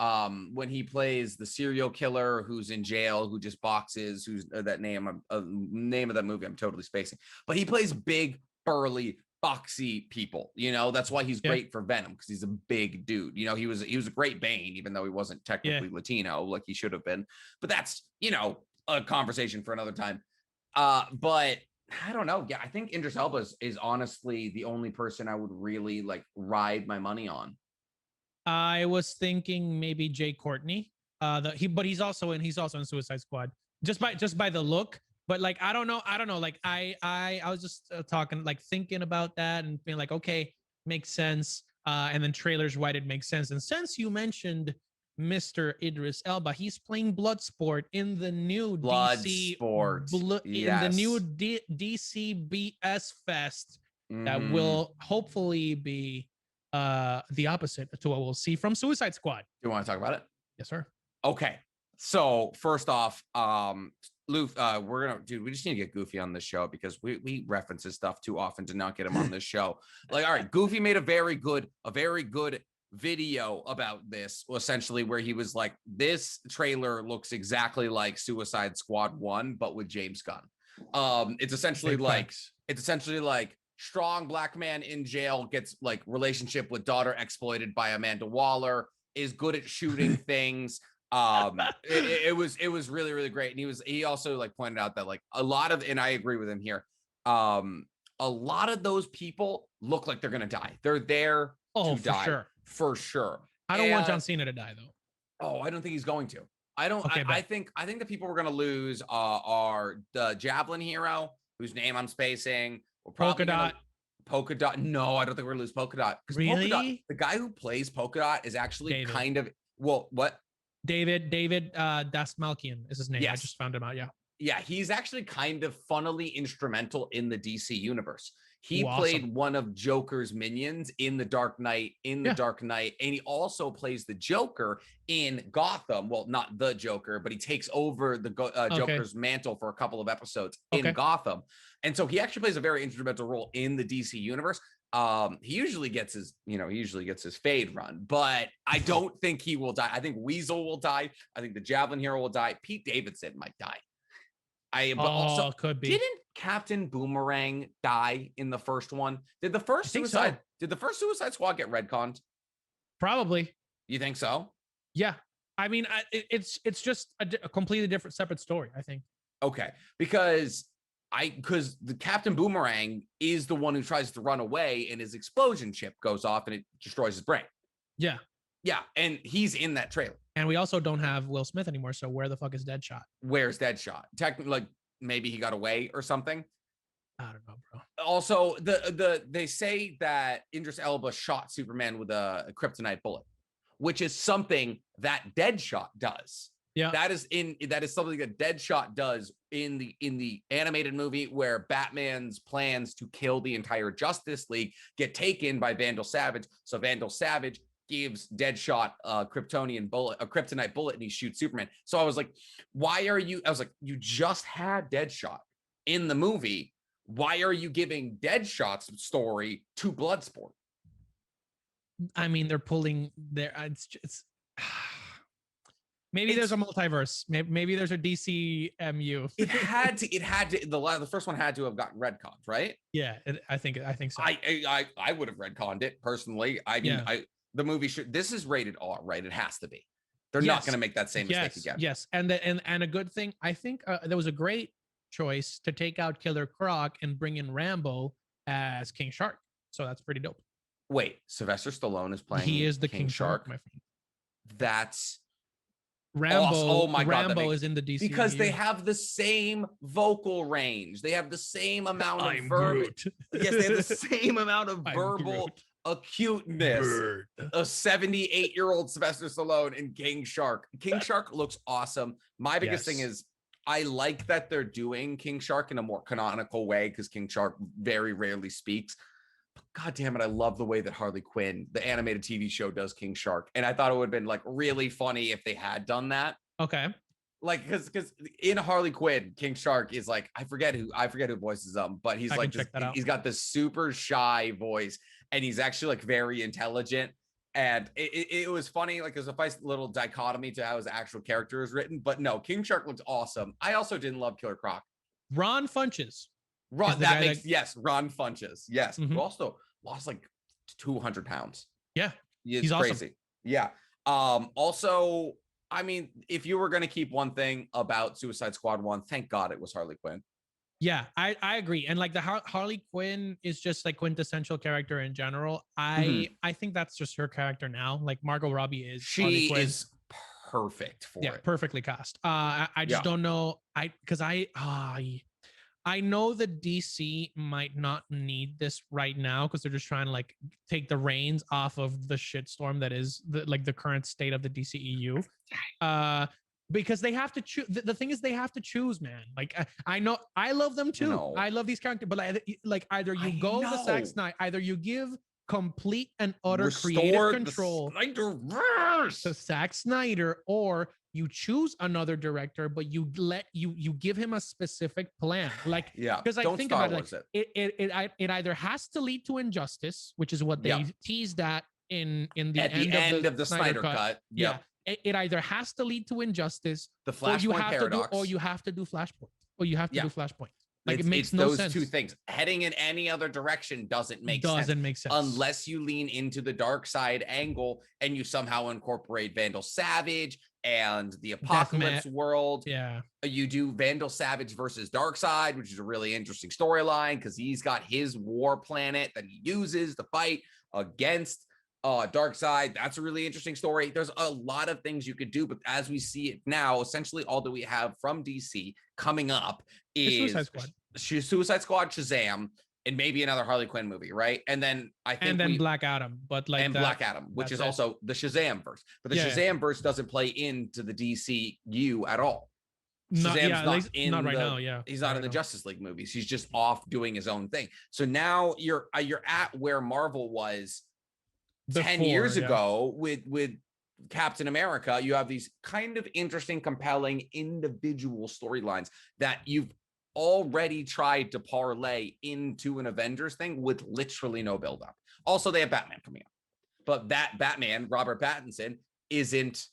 when he plays the serial killer who's in jail, who just boxes, who's that name of that movie I'm totally spacing, but he plays big, burly, boxy people. That's why he's great for Venom, because he's a big dude. He was a great Bane, even though he wasn't technically Latino like he should have been. But that's a conversation for another time. But I don't know. Yeah, I think Idris Elba is honestly the only person I would really like ride my money on. I was thinking maybe Jai Courtney. But he's also in Suicide Squad. Just by the look. But like I don't know. Like I was just talking, like thinking about that and being like, okay, makes sense. And then trailers, why did it make sense? And since you mentioned Mr. Idris Elba, he's playing Bloodsport in the new Bloodsport, in the new DC BS Fest that will hopefully be the opposite to what we'll see from Suicide Squad. You want to talk about it? Yes, sir. Okay. So first off, Lou, we just need to get Goofy on this show, because we reference his stuff too often to not get him on this show. Like, all right, Goofy made a very good video about this, essentially, where he was like, this trailer looks exactly like Suicide Squad 1, but with James Gunn. It's essentially like strong black man in jail gets like relationship with daughter exploited by Amanda Waller, is good at shooting things. It was really, really great. And he also like pointed out that like a lot of, and I agree with him here, a lot of those people look like they're gonna die. They're there to die. For sure. I don't want John Cena to die though. Oh, I don't think he's going to. I don't. Okay, I think the people we're gonna lose are the Javelin hero, whose name I'm spacing. We're probably Polka Dot. No, I don't think we're gonna lose Polka Dot. Really? Polka Dot, the guy who plays Polka Dot is actually kind of what? David Dastmalchian is his name. Yes. I just found him out. Yeah, he's actually kind of funnily instrumental in the DC universe. He played one of Joker's minions in The Dark Knight, Dark Knight, and he also plays the Joker in Gotham. Well, not the Joker, but he takes over the Joker's mantle for a couple of episodes in Gotham. And so he actually plays a very instrumental role in the DC universe. He usually gets his fade run, but I don't think he will die. I think Weasel will die. I think the Javelin hero will die. Pete Davidson might die. Also could be. Didn't Captain Boomerang die in the first one? Did the first Suicide Squad get retconned? Probably. You think so? Yeah. I mean, it's just a completely different, separate story, I think. Okay, because the Captain Boomerang is the one who tries to run away, and his explosion chip goes off and it destroys his brain. Yeah. Yeah, and he's in that trailer. And we also don't have Will Smith anymore, so where the fuck is Deadshot? Where's Deadshot? Technically, like maybe he got away or something. I don't know, bro. Also, they say that Idris Elba shot Superman with a kryptonite bullet, which is something that Deadshot does. Yeah, that is something that Deadshot does in the animated movie, where Batman's plans to kill the entire Justice League get taken by Vandal Savage. So Vandal Savage gives Deadshot a kryptonite bullet, and he shoots Superman. So I was like, you just had Deadshot in the movie. Why are you giving Deadshot's story to Bloodsport? I mean, they're pulling their, it's maybe there's a multiverse. Maybe there's a DCMU. It had to. The first one had to have gotten retconned, right? Yeah, I think so. I would have retconned it personally. I mean, the movie this is rated R, right? It has to be. They're not going to make that same mistake again. Yes, and a good thing. I think there was a great choice to take out Killer Croc and bring in Rambo as King Shark. So that's pretty dope. Wait, Sylvester Stallone is playing. He is the King Shark, my friend. That's Rambo. Awesome. Oh my God, Rambo is in the DC because they have the same vocal range. They have the same amount of verbal. Yes, they have the same amount of verbal acuteness. A 78-year-old Sylvester Stallone in King Shark. King Shark looks awesome. My biggest thing is I like that they're doing King Shark in a more canonical way, because King Shark very rarely speaks. But God damn it, I love the way that Harley Quinn, the animated TV show, does King Shark. And I thought it would have been like really funny if they had done that. Okay. Like, because in Harley Quinn, King Shark is like, I forget who voices him, but he's like, he's got this super shy voice, and he's actually like very intelligent. And it was funny, like there's a nice little dichotomy to how his actual character is written. But no, King Shark looks awesome. I also didn't love Killer Croc. Ron Funches. Ron, that makes yes, Ron Funches. Yes. Who also lost like 200 pounds. Yeah. He's crazy. Awesome. Yeah. Also, I mean, if you were going to keep one thing about Suicide Squad 1, thank God it was Harley Quinn. Yeah, I agree. And like the Harley Quinn is just like quintessential character in general. I think that's just her character now. Like Margot Robbie is. She is perfect for it. Perfectly cast. I just don't know. I know the DC might not need this right now because they're just trying to like take the reins off of the shitstorm that is the current state of the DCEU. Because they have to choose. The thing is, they have to choose, man. Like I know, I love them too. No. I love these characters, but like either you go the Zack Snyder, either you give complete and utter creative control to Zack Snyder, or you choose another director, but you give him a specific plan. Like because I think about it either has to lead to Injustice, which is what they teased at in the end of the Snyder cut. Yeah. It either has to lead to Injustice, the Flashpoint paradox, or you have to do Flashpoint, or you have to do Flashpoint. Like it makes no sense. Those two things. Heading in any other direction doesn't make sense unless you lean into the dark side angle and you somehow incorporate Vandal Savage and the Apocalypse world. Yeah, you do Vandal Savage versus Darkseid, which is a really interesting storyline because he's got his war planet that he uses to fight against Darkseid. That's a really interesting story. There's a lot of things you could do, but as we see it now, essentially all that we have from DC coming up is Suicide Squad, Shazam, and maybe another Harley Quinn movie, right? And then I think Black Adam, but like Black Adam, which is also the Shazam verse. But the Shazam verse doesn't play into the DCU at all. Shazam's not right now. Yeah, he's not in the Justice League movies. He's just off doing his own thing. So now you're at where Marvel was 10 years ago with Captain America. You have these kind of interesting, compelling individual storylines that you've already tried to parlay into an Avengers thing with literally no buildup. Also, they have Batman coming up, but that Batman, Robert Pattinson, isn't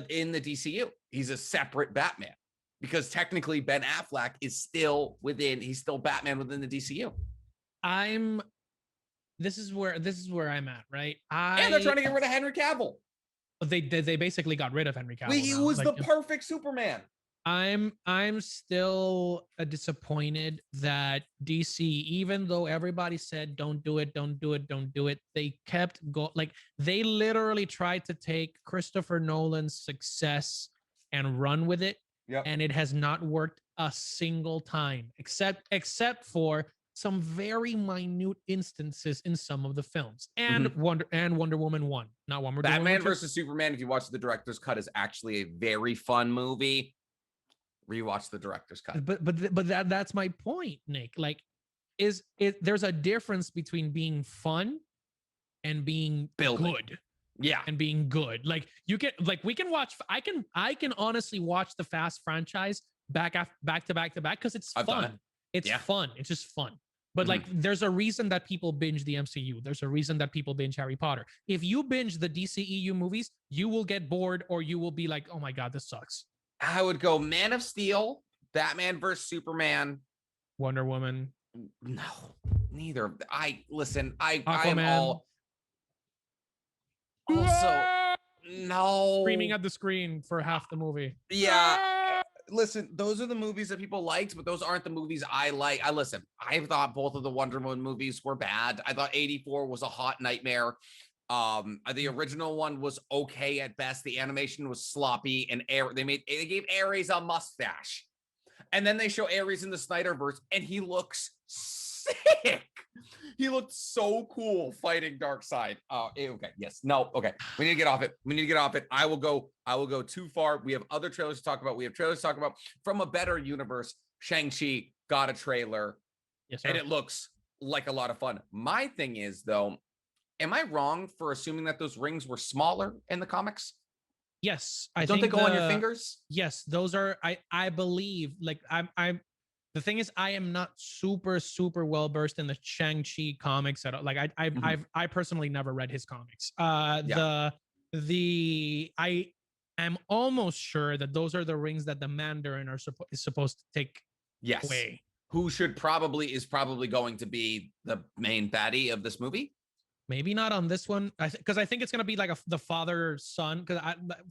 in the DCU. He's a separate Batman because technically Ben Affleck is still he's still Batman within the DCU. This is where I'm at, right? And they're trying to get rid of Henry Cavill. They basically got rid of Henry Cavill. He was the perfect Superman. I'm still disappointed that DC, even though everybody said don't do it, they kept they literally tried to take Christopher Nolan's success and run with it. Yep. And it has not worked a single time, except for some very minute instances in some of the films, and Wonder Woman 1, not Wonder Woman. Batman versus Superman, if you watch the director's cut, is actually a very fun movie. Rewatch the director's cut. But that's my point, Nick. Like, there's a difference between being fun and being good. Yeah, and being good. Like we can watch. I can honestly watch the Fast franchise back to back because it's fun. It's fun. It's just fun. But like, there's a reason that people binge the MCU. There's a reason that people binge Harry Potter. If you binge the DCEU movies, you will get bored, or you will be like, oh my God, this sucks. I would go Man of Steel, Batman versus Superman, Wonder Woman. No, neither. I'm all also no screaming at the screen for half the movie. Yeah. Listen, those are the movies that people liked, but those aren't the movies I like. I thought both of the Wonder Woman movies were bad. I thought 84 was a hot nightmare. The original one was okay at best. The animation was sloppy, and they gave Ares a mustache. And then they show Ares in the Snyderverse, and he looks sick. He looked so cool fighting Darkseid. Okay. Yes. No. Okay. We need to get off it. I will go too far. We have other trailers to talk about. From a better universe. Shang-Chi got a trailer. Yes, sir. And it looks like a lot of fun. My thing is, though, am I wrong for assuming that those rings were smaller in the comics? Yes. Don't they go on your fingers? Yes, those are. I believe. Like I'm the thing is, I am not super well versed in the Shang-Chi comics at all. Like I personally never read his comics. I am almost sure that those are the rings that the Mandarin is supposed to take away. Who is probably going to be the main baddie of this movie. Maybe not on this one, because I think it's gonna be like the father son. Because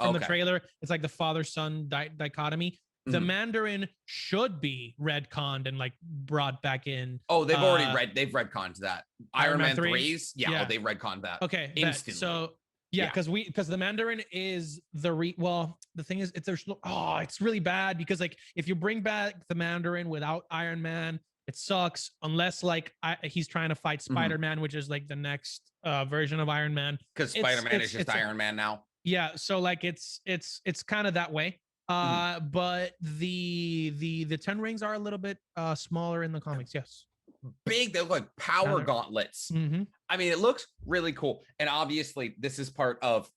from the trailer, it's like the father son dichotomy. The Mandarin should be retconned and like brought back in. Oh, they've retconned that. Iron Man 3's, oh, they've retconned that. Okay, instantly. So because the Mandarin is the thing is it's really bad because like if you bring back the Mandarin without Iron Man, it sucks unless like he's trying to fight Spider-Man, which is like the next version of Iron Man. Because Spider-Man is just Iron Man now. Yeah, so like it's kind of that way. But the 10 rings are a little bit smaller in the comics. Yes, big. They look like power gauntlets. I mean, it looks really cool. And obviously, this is part of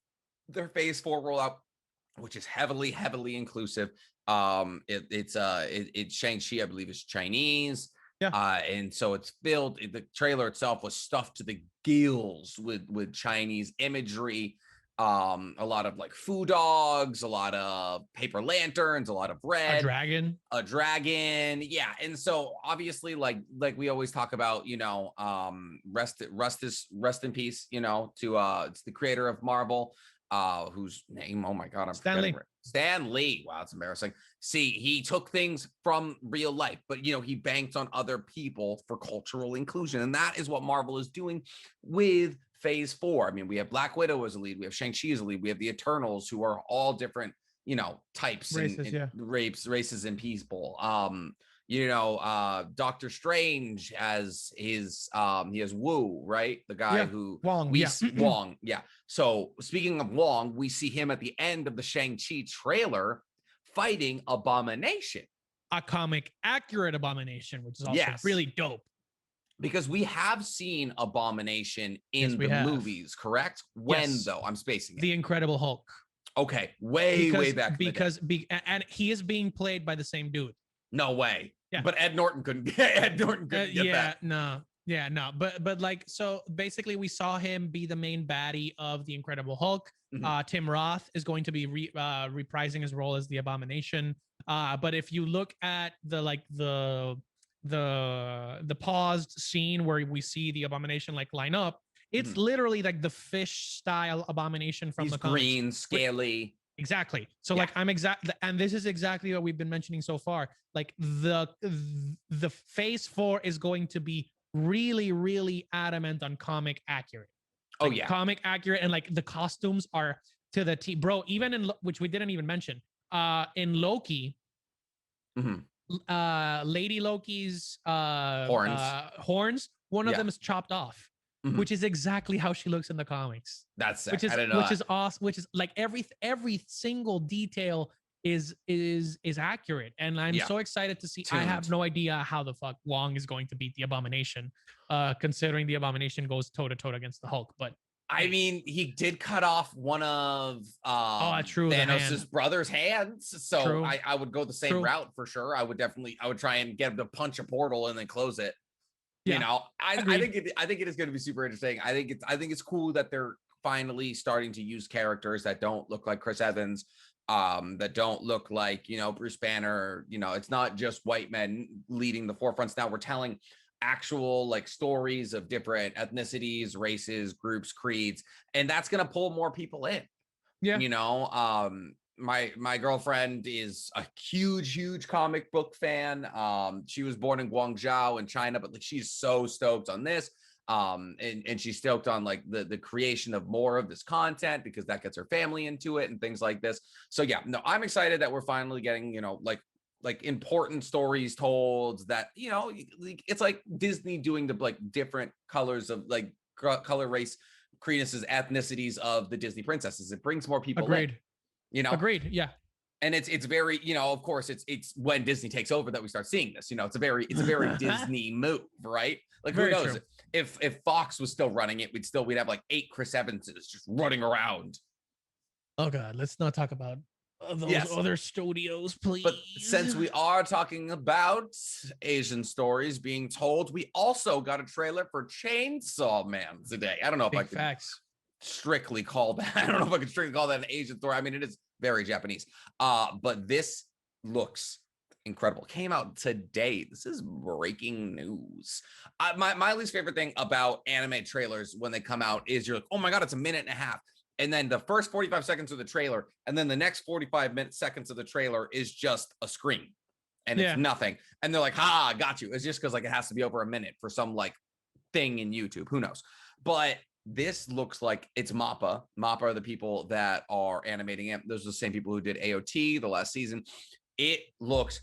their Phase 4 rollout, which is heavily inclusive. It's Shang-Chi, I believe, is Chinese. Yeah. And so it's filled. The trailer itself was stuffed to the gills with Chinese imagery. A lot of like food dogs, a lot of paper lanterns, a lot of red, a dragon. Yeah. And so obviously like we always talk about, rest in peace, to it's the creator of Marvel, whose name, oh my God, I'm Stan Lee. Stan Lee. Wow, it's embarrassing. See, he took things from real life, but he banked on other people for cultural inclusion. And that is what Marvel is doing with Phase 4. I mean, we have Black Widow as a lead, we have Shang-Chi as a lead, we have the Eternals, who are all different, types, races and people. Doctor Strange as his he has Wu, right? The guy who Wong. Wong. Yeah. So speaking of Wong, we see him at the end of the Shang-Chi trailer fighting Abomination. A comic accurate Abomination, which is also really dope. Because we have seen Abomination in the movies, correct? When though? I'm spacing it. The Incredible Hulk. Okay, way back. And he is being played by the same dude. No way. Yeah. But Ed Norton couldn't get that. No. But like, so basically we saw him be the main baddie of the Incredible Hulk. Tim Roth is going to be reprising his role as the Abomination. But if you look at the paused scene where we see the Abomination like line up, it's literally like the fish style Abomination from the comics. Green, scaly. Exactly. So like and this is exactly what we've been mentioning so far. Like the Phase 4 is going to be really adamant on comic accurate. Like, comic accurate, and like the costumes are to the T. Bro, even in which we didn't even mention, in Loki, Lady Loki's horns, one of them is chopped off, which is exactly how she looks in the comics. That's sick. Which is awesome. Which is like every single detail is accurate, and I'm so excited to see. I have no idea how the fuck Wong is going to beat the Abomination, considering the Abomination goes toe to toe against the Hulk. But I mean, he did cut off one of Thanos' brother's hands, so I would go the same route for sure. I would try and get him to punch a portal and then close it. I think it is going to be super interesting. I think it's cool that they're finally starting to use characters that don't look like Chris Evans, that don't look like Bruce Banner. It's not just white men leading the forefronts. Now we're telling actual like stories of different ethnicities, races, groups, creeds, and that's going to pull more people in. My girlfriend is a huge comic book fan. She was born in Guangzhou in China, but like she's so stoked on this. And she's stoked on like the creation of more of this content because that gets her family into it and things like this. So I'm excited that we're finally getting, like important stories told that, it's like Disney doing the like different colors of like color, race, credences, ethnicities of the Disney princesses. It brings more people in. Agreed. Yeah. And it's very, of course it's when Disney takes over that we start seeing this, it's a very Disney move, right? Like who knows? True. If Fox was still running it, we'd have like 8 Chris Evanses just running around. Oh God, let's not talk about those other studios, please. But since we are talking about Asian stories being told, we also got a trailer for Chainsaw Man today. I don't know if I can strictly call that. I don't know if I can strictly call that an Asian story. I mean, it is very Japanese. But this looks incredible. Came out today. This is breaking news. My least favorite thing about anime trailers when they come out is you're like, oh my God, it's a minute and a half. And then the first 45 seconds of the trailer, and then the next 45 seconds of the trailer is just a screen, and it's nothing. And they're like, "Ha, got you." It's just because like it has to be over a minute for some like thing in YouTube. Who knows? But this looks like it's Mappa. Mappa are the people that are animating it. Those are the same people who did AOT the last season. It looks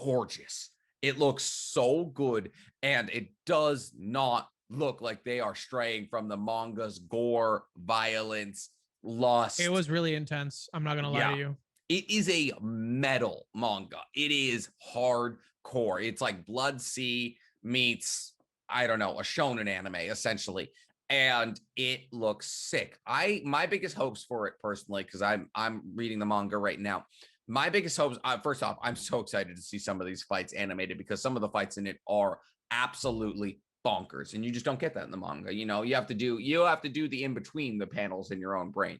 gorgeous. It looks so good, and it does not look like they are straying from the manga's gore, violence, lust. It was really intense. I'm not gonna lie to you. It is a metal manga. It is hardcore. It's like Blood Sea meets, I don't know, a shonen anime essentially, and it looks sick. My biggest hopes for it personally, because I'm reading the manga right now. My biggest hopes. First off, I'm so excited to see some of these fights animated because some of the fights in it are absolutely bonkers, and you just don't get that in the manga. You know, you have to do the in between the panels in your own brain.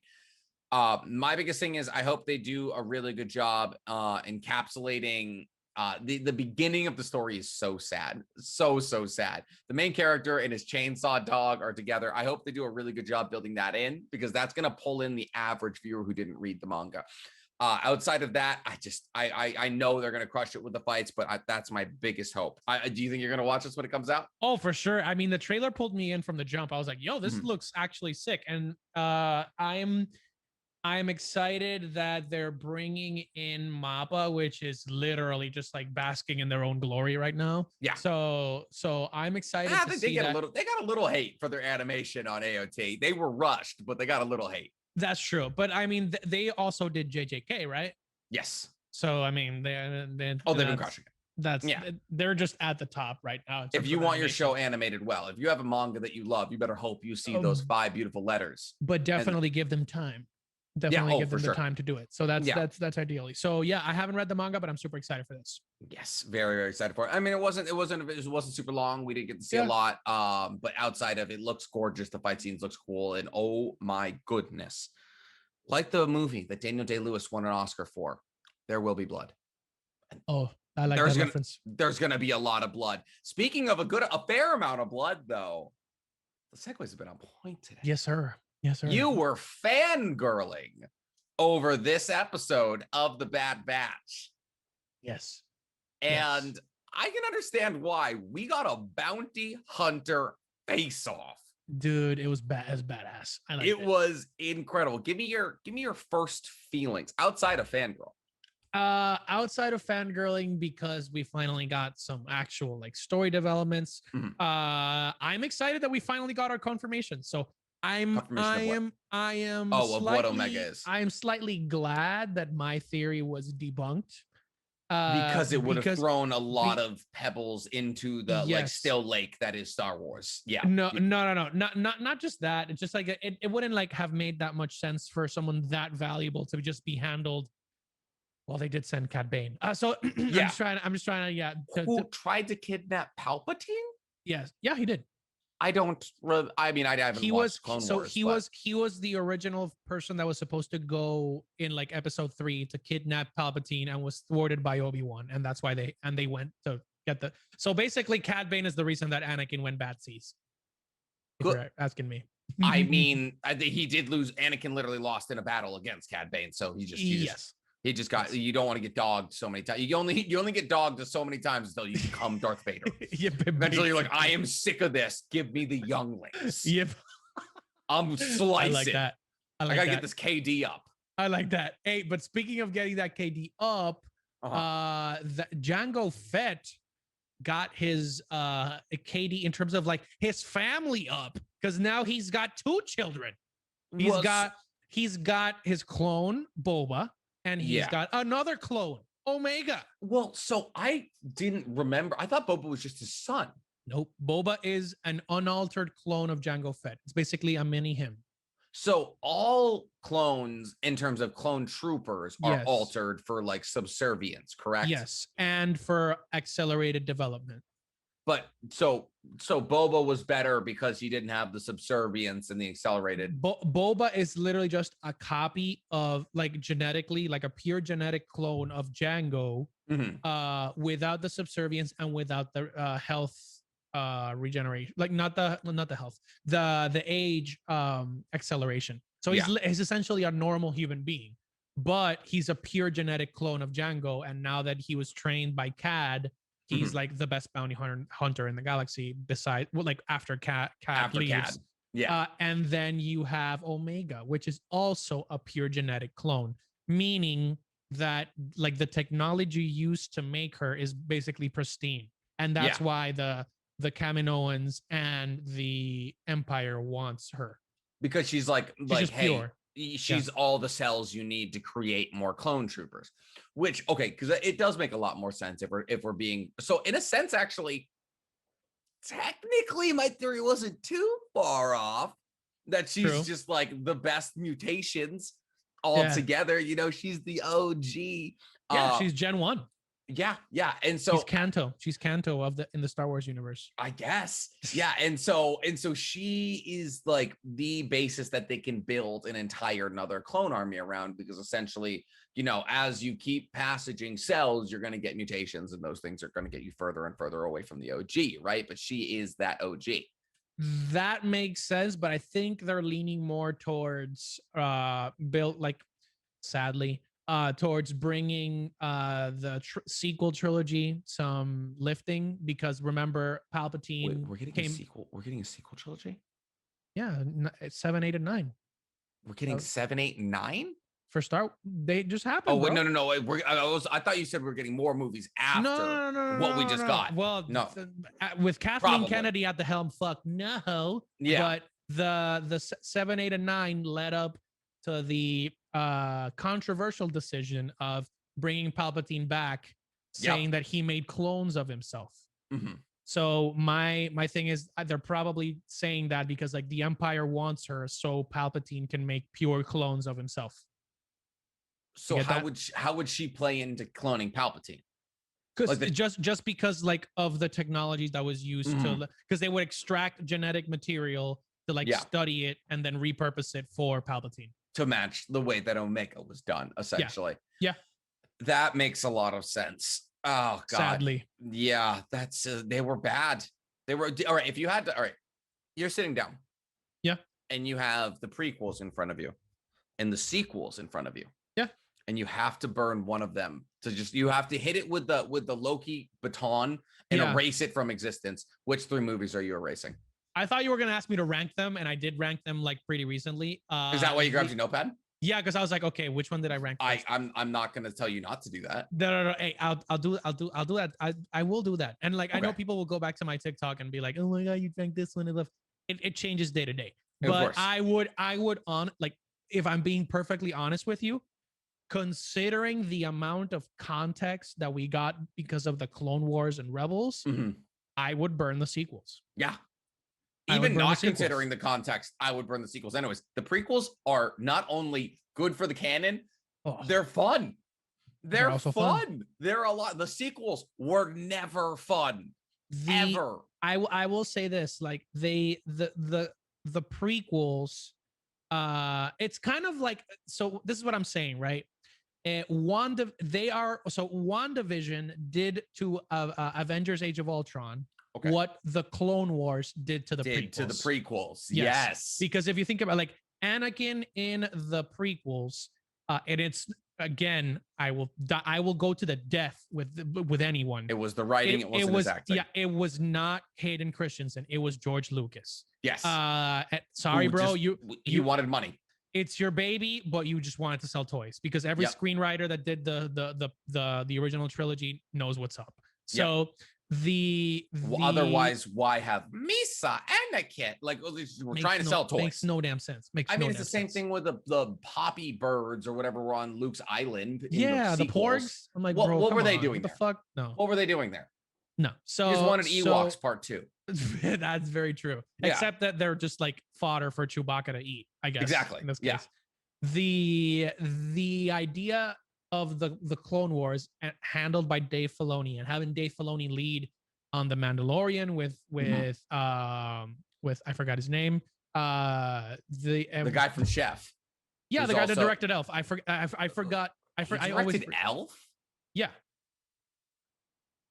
My biggest thing is I hope they do a really good job encapsulating the beginning of the story is so sad, so sad. The main character and his chainsaw dog are together. I hope they do a really good job building that in, because that's going to pull in the average viewer who didn't read the manga. Outside of that, I know they're going to crush it with the fights, but that's my biggest hope. Do you think you're going to watch this when it comes out? Oh, for sure. I mean, the trailer pulled me in from the jump. I was like, yo, this looks actually sick. And I'm excited that they're bringing in Mappa, which is literally just like basking in their own glory right now. Yeah. So I'm excited to see that. They got a little hate for their animation on AOT. They were rushed, but they got a little hate. That's true. But I mean, they also did JJK, right? Yes. So, I mean, they've been crushing it. They're just at the top right now. If you want your show animated well, if you have a manga that you love, you better hope you see those 5 beautiful letters. But definitely give them time. Definitely give them the time to do it. So that's ideally. So yeah, I haven't read the manga, but I'm super excited for this. Yes, very, very excited for it. I mean, it wasn't super long. We didn't get to see a lot. But outside of it looks gorgeous. The fight scenes looks cool. And oh my goodness. Like the movie that Daniel Day-Lewis won an Oscar for, there will be blood. Oh, I like that reference. There's gonna be a lot of blood. Speaking of a fair amount of blood, though, the segues have been on point today. Yes, sir. Yes, sir. You were fangirling over this episode of The Bad Batch. Yes. And I can understand why. We got a bounty hunter face-off. Dude, it was badass. It was incredible. Give me your first feelings outside of fangirl. Outside of fangirling, because we finally got some actual like story developments. I'm excited that we finally got our confirmation. So I am what Omega is. I am slightly glad that my theory was debunked. Because it would have thrown a lot of pebbles into the like still lake that is Star Wars. Yeah. No. Not just that. It's just like it wouldn't like have made that much sense for someone that valuable to just be handled. Well, they did send Cad Bane. So I'm just trying to Who tried to kidnap Palpatine? Yes. Yeah, he did. I haven't watched Clone Wars. He was the original person that was supposed to go in like episode 3 to kidnap Palpatine and was thwarted by Obi-Wan, and that's why they went to get the. So basically, Cad Bane is the reason that Anakin went bad seas. If you're asking me. I mean, he did lose. Anakin literally lost in a battle against Cad Bane, so he just got. You don't want to get dogged so many times. You only get dogged so many times until you become Darth Vader. Eventually, you're like, I am sick of this. Give me the younglings. Yep. I'm slicing. I like that. I gotta get this KD up. I like that. Hey, but speaking of getting that KD up, Jango Fett got his KD in terms of like his family up, because now he's got 2 children. He's got his clone Boba. And he's got another clone, Omega. Well, so I didn't remember. I thought Boba was just his son. Nope. Boba is an unaltered clone of Jango Fett. It's basically a mini him. So all clones in terms of clone troopers are Yes. altered for like subservience, correct? Yes, and for accelerated development. But so Boba was better because he didn't have the subservience and the accelerated. Boba is literally just a copy of, like, genetically, like a pure genetic clone of Jango, without the subservience and without the health regeneration, like not the health, the age acceleration. So he's essentially a normal human being, but he's a pure genetic clone of Jango. And now that he was trained by Cad, he's like the best bounty hunter in the galaxy, besides, well, like after Cad leaves. Cad. Yeah. And then you have Omega, which is also a pure genetic clone, meaning that like the technology used to make her is basically pristine. And that's why the Kaminoans and the Empire wants her. Because she's like just hey, pure. She's all the cells you need to create more clone troopers, which, okay, because it does make a lot more sense if we're being, so in a sense, actually, technically my theory wasn't too far off, that she's just like the best mutations all together. You know, she's the OG. Yeah, she's Gen 1. Yeah. And so she's Canto in the Star Wars universe, I guess. Yeah. And so she is like the basis that they can build an entire another clone army around, because essentially, you know, as you keep passaging cells, you're going to get mutations, and those things are going to get you further and further away from the OG, right? But she is that OG. That makes sense, but I think they're leaning more towards sadly, towards bringing the sequel trilogy some lifting, because remember, Palpatine. Wait, we're getting a sequel. We're getting a sequel trilogy. Yeah, 7, 8, and 9. We're getting 7, 8, and 9 for Star. They just happened. Oh wait, no. I thought you said we're getting more movies after what we just got. Well, no, with Kathleen Kennedy at the helm, fuck no. Yeah, but the 7, 8, and 9 led up to the controversial decision of bringing Palpatine back, saying that he made clones of himself. So my thing is, they're probably saying that because like the Empire wants her, so Palpatine can make pure clones of himself. So how would she play into cloning Palpatine? Because like just because like of the technology that was used to, because they would extract genetic material to like study it and then repurpose it for Palpatine to match the way that Omega was done, essentially. Yeah. That makes a lot of sense. Oh God. Sadly. Yeah, that's they were bad. They were all right. If you had to, all right, you're sitting down. Yeah. And you have the prequels in front of you and the sequels in front of you. Yeah. And you have to burn one of them to you have to hit it with the Loki baton and erase it from existence. Which 3 movies are you erasing? I thought you were going to ask me to rank them, and I did rank them like pretty recently. Is that why you grabbed your notepad? Yeah, because I was like, okay, which one did I rank? I'm not going to tell you not to do that. No. Hey, I'll do that. I will do that. And like, I know people will go back to my TikTok and be like, oh my God, you ranked this one. It changes day to day. But I would if I'm being perfectly honest with you, considering the amount of context that we got because of the Clone Wars and Rebels, I would burn the sequels. Yeah. Even not considering the context, I would burn the sequels. Anyways, the prequels are not only good for the canon, they're fun. They're also fun. They're a lot. The sequels were never fun. Ever. I will say this, like the prequels, it's kind of like, so this is what I'm saying, right? WandaVision did to Avengers Age of Ultron what the Clone Wars did to the prequels. Yes. Because if you think about like Anakin in the prequels, and it's, again, I will go to the death with anyone. It was the writing. It wasn't his acting. Yeah, it was not Hayden Christensen. It was George Lucas. Yes. Sorry, bro. You wanted money. It's your baby, but you just wanted to sell toys, because every screenwriter that did the original trilogy knows what's up. So otherwise, why have Misa and a kid? Like, we're trying to sell toys. Makes no damn sense. It's the same thing with the poppy birds or whatever were on Luke's island. Yeah, the porgs. I'm like, what were they doing? What the fuck? No. What were they doing there? No. So you just wanted Ewoks Part 2. That's very true. Yeah. Except that they're just like fodder for Chewbacca to eat, I guess. Exactly. In this case. Yeah. The idea of the Clone Wars handled by Dave Filoni and having Dave Filoni lead on the Mandalorian with I forgot his name. The guy from Chef. Yeah, the guy that directed Elf. I forgot. I always Elf. Yeah.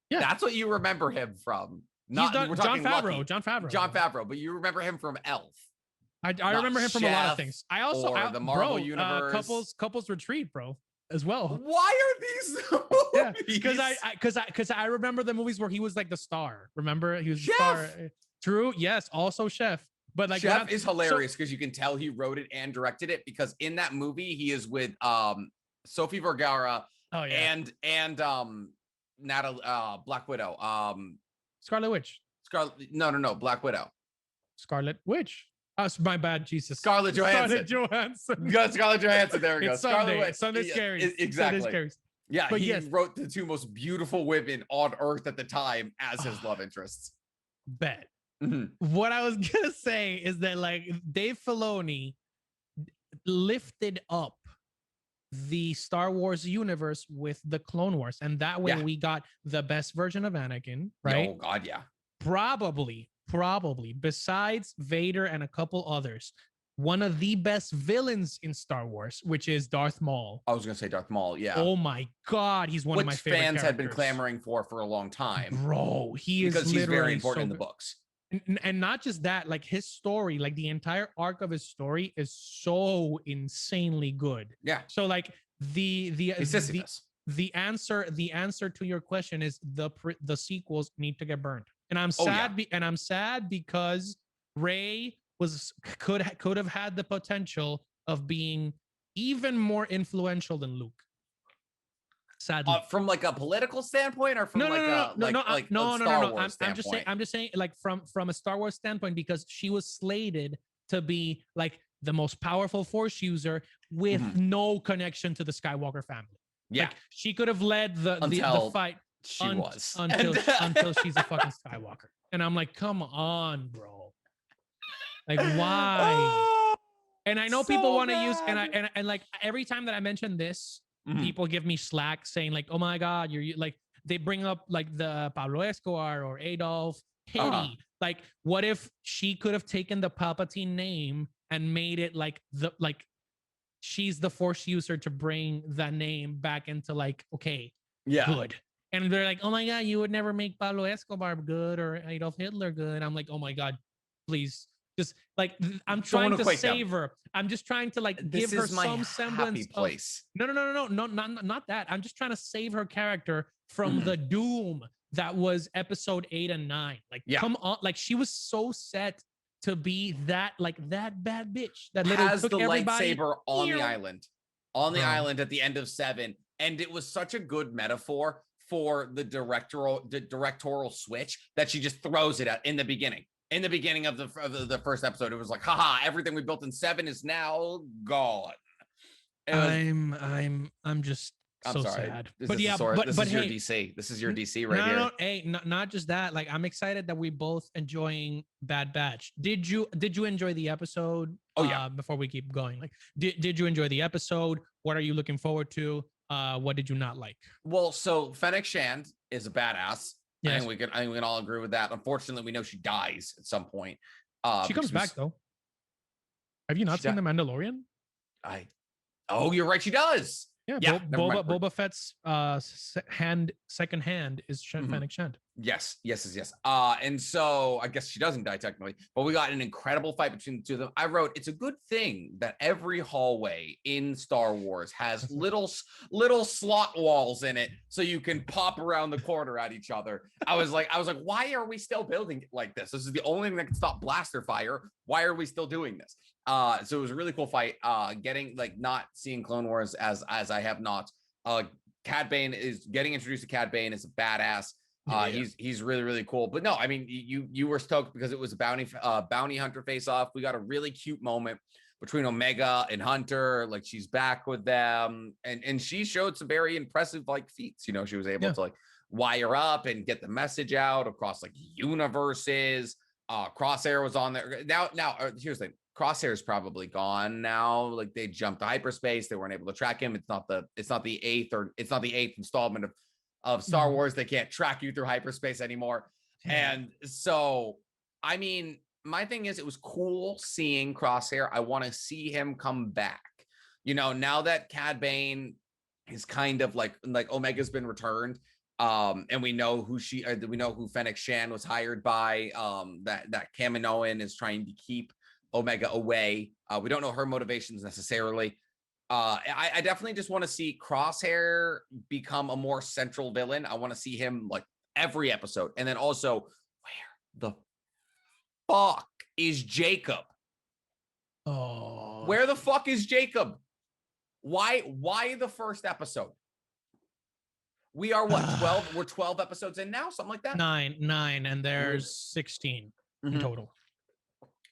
Yeah. That's what you remember him from. Not Jon Favreau. Jon Favreau, but you remember him from Elf. I remember him from a lot of things. I also the Marvel universe, couples retreat, bro, as well. Why are these? Yeah, because I remember the movies where he was like the star. Remember, he was Chef. The star. True. Yes. Also Chef. But like Chef is hilarious because you can tell he wrote it and directed it, because in that movie he is with Sophie Vergara. Oh yeah. And Natalie Black Widow. Scarlet Witch. No, Black Widow. Scarlet Witch. Oh, my bad, Jesus. Scarlett Johansson. Scarlett Johansson. There we go. Scarlet Witch. Sunday Scaries. Exactly. Sunday Scaries. Yeah, but he wrote the two most beautiful women on Earth at the time as his love interests. Bet. Mm-hmm. What I was gonna say is that like Dave Filoni lifted up the Star Wars universe with the Clone Wars, and that way we got the best version of Anakin, right? Oh God, yeah. Probably besides Vader and a couple others, one of the best villains in Star Wars, which is Darth Maul. I was gonna say Darth Maul. Yeah. Oh my God, he's one of my favorite fans characters. Had been clamoring for a long time, bro. Because he's very important in the books. And not just that, like his story, like the entire arc of his story is so insanely good. Yeah. So like the answer to your question is the sequels need to get burned. And I'm sad. And I'm sad because Rey could have had the potential of being even more influential than Luke. Sadly, from like a political standpoint, or from no. I'm just saying, like from a Star Wars standpoint, because she was slated to be like the most powerful Force user with no connection to the Skywalker family. Yeah, like, she could have led the fight. Until she's a fucking Skywalker, and I'm like, come on, bro. Like, why? And I know people want to use, and like every time that I mention this. People give me slack saying like, oh my God, you're like, they bring up like the Pablo Escobar or Adolf Hitler. Like, what if she could have taken the Palpatine name and made it like she's the Force user to bring that name back into like, okay, good. And they're like, oh my God, you would never make Pablo Escobar good or Adolf Hitler good. I'm like, oh my God, please. Just like I'm trying to save her. I'm just trying to like give her some semblance place. No, not that. I'm just trying to save her character from the doom that was episode 8 and 9. Like, come on, like she was so set to be that bad bitch that has the lightsaber on the island at the end of 7, and it was such a good metaphor for the directorial switch that she just throws it at in the beginning. In the beginning of the first episode, it was like, haha, everything we built in 7 is now gone. I'm just so sorry. sad. This but is yeah, this is your DC. This is your DC right here. No, hey, not just that. Like, I'm excited that we both enjoying Bad Batch. Did you enjoy the episode? Oh yeah. Before we keep going, like, did you enjoy the episode? What are you looking forward to? What did you not like? Well, so Fennec Shand is a badass. Yes. I think we can all agree with that. Unfortunately, we know she dies at some point. She comes back though. Have you not seen The Mandalorian? Oh, you're right. She does. Yeah. Boba Fett's second hand is Fennec Shand. Yes. And so I guess she doesn't die technically, but we got an incredible fight between the two of them. I wrote, it's a good thing that every hallway in Star Wars has little slot walls in it so you can pop around the corner at each other. I was like, why are we still building it like this? This is the only thing that can stop blaster fire. Why are we still doing this? So it was a really cool fight. Getting like not seeing Clone Wars as I have not. Cad Bane is getting introduced to Cad Bane is a badass. He's really, really cool. But no, I mean, you were stoked because it was a bounty hunter face off. We got a really cute moment between Omega and Hunter. Like, she's back with them, and she showed some very impressive like feats. You know, she was able to like wire up and get the message out across like universes. Crosshair was on there. Now, here's the thing. Crosshair is probably gone now. Like they jumped to hyperspace. They weren't able to track him. It's not the eighth installment of Star Wars. They can't track you through hyperspace anymore. Yeah. And so, I mean, my thing is, it was cool seeing Crosshair. I want to see him come back. You know, now that Cad Bane is kind of like Omega's been returned, and we know who Fennec Shan was hired by. That Kaminoan is trying to keep Omega away. We don't know her motivations necessarily. I definitely just want to see Crosshair become a more central villain. I want to see him like every episode. And then also, where the fuck is Jacob? Oh, where the fuck is Jacob? Why the first episode? We are what, 12? We're 12 episodes in now, something like that. Nine, and there's 16 in total.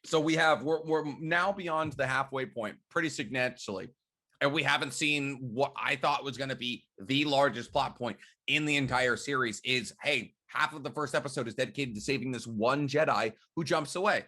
So we're now beyond the halfway point pretty significantly. And we haven't seen what I thought was going to be the largest plot point in the entire series is, hey, half of the first episode is dedicated to saving this one Jedi who jumps away.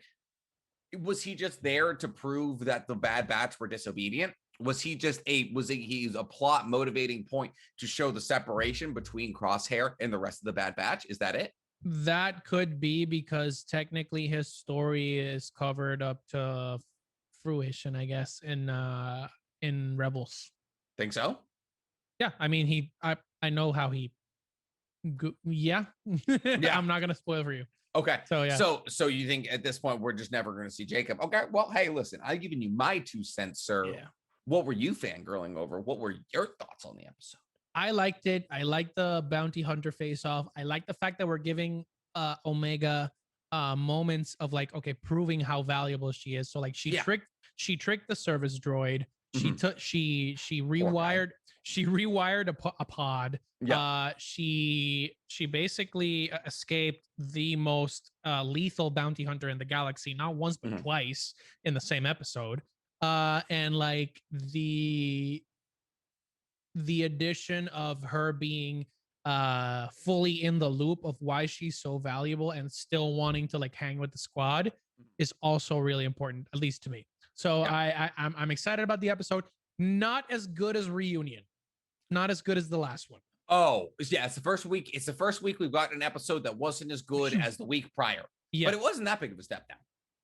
Was he just there to prove that the Bad Batch were disobedient? Was he just he's a plot motivating point to show the separation between Crosshair and the rest of the Bad Batch? Is that it? That could be, because technically his story is covered up to fruition, I guess, in Rebels. Think so? Yeah, I mean, I know how he. Yeah. I'm not gonna spoil for you. Okay. So yeah. So you think at this point we're just never going to see Jacob? Okay. Well, hey, listen, I've given you my 2 cents, sir. Yeah. What were you fangirling over? What were your thoughts on the episode? I liked it. I liked the bounty hunter face off. I like the fact that we're giving Omega moments of like, okay, proving how valuable she is. So like she tricked the service droid. She rewired a pod. Yeah. She basically escaped the most lethal bounty hunter in the galaxy, not once but twice in the same episode. And like the addition of her being fully in the loop of why she's so valuable and still wanting to like hang with the squad is also really important, at least to me. So yeah. I'm excited about the episode. Not as good as Reunion, not as good as the last one. Oh yeah, it's the first week. It's the first week we've got an episode that wasn't as good as the week prior. Yeah, but it wasn't that big of a step down.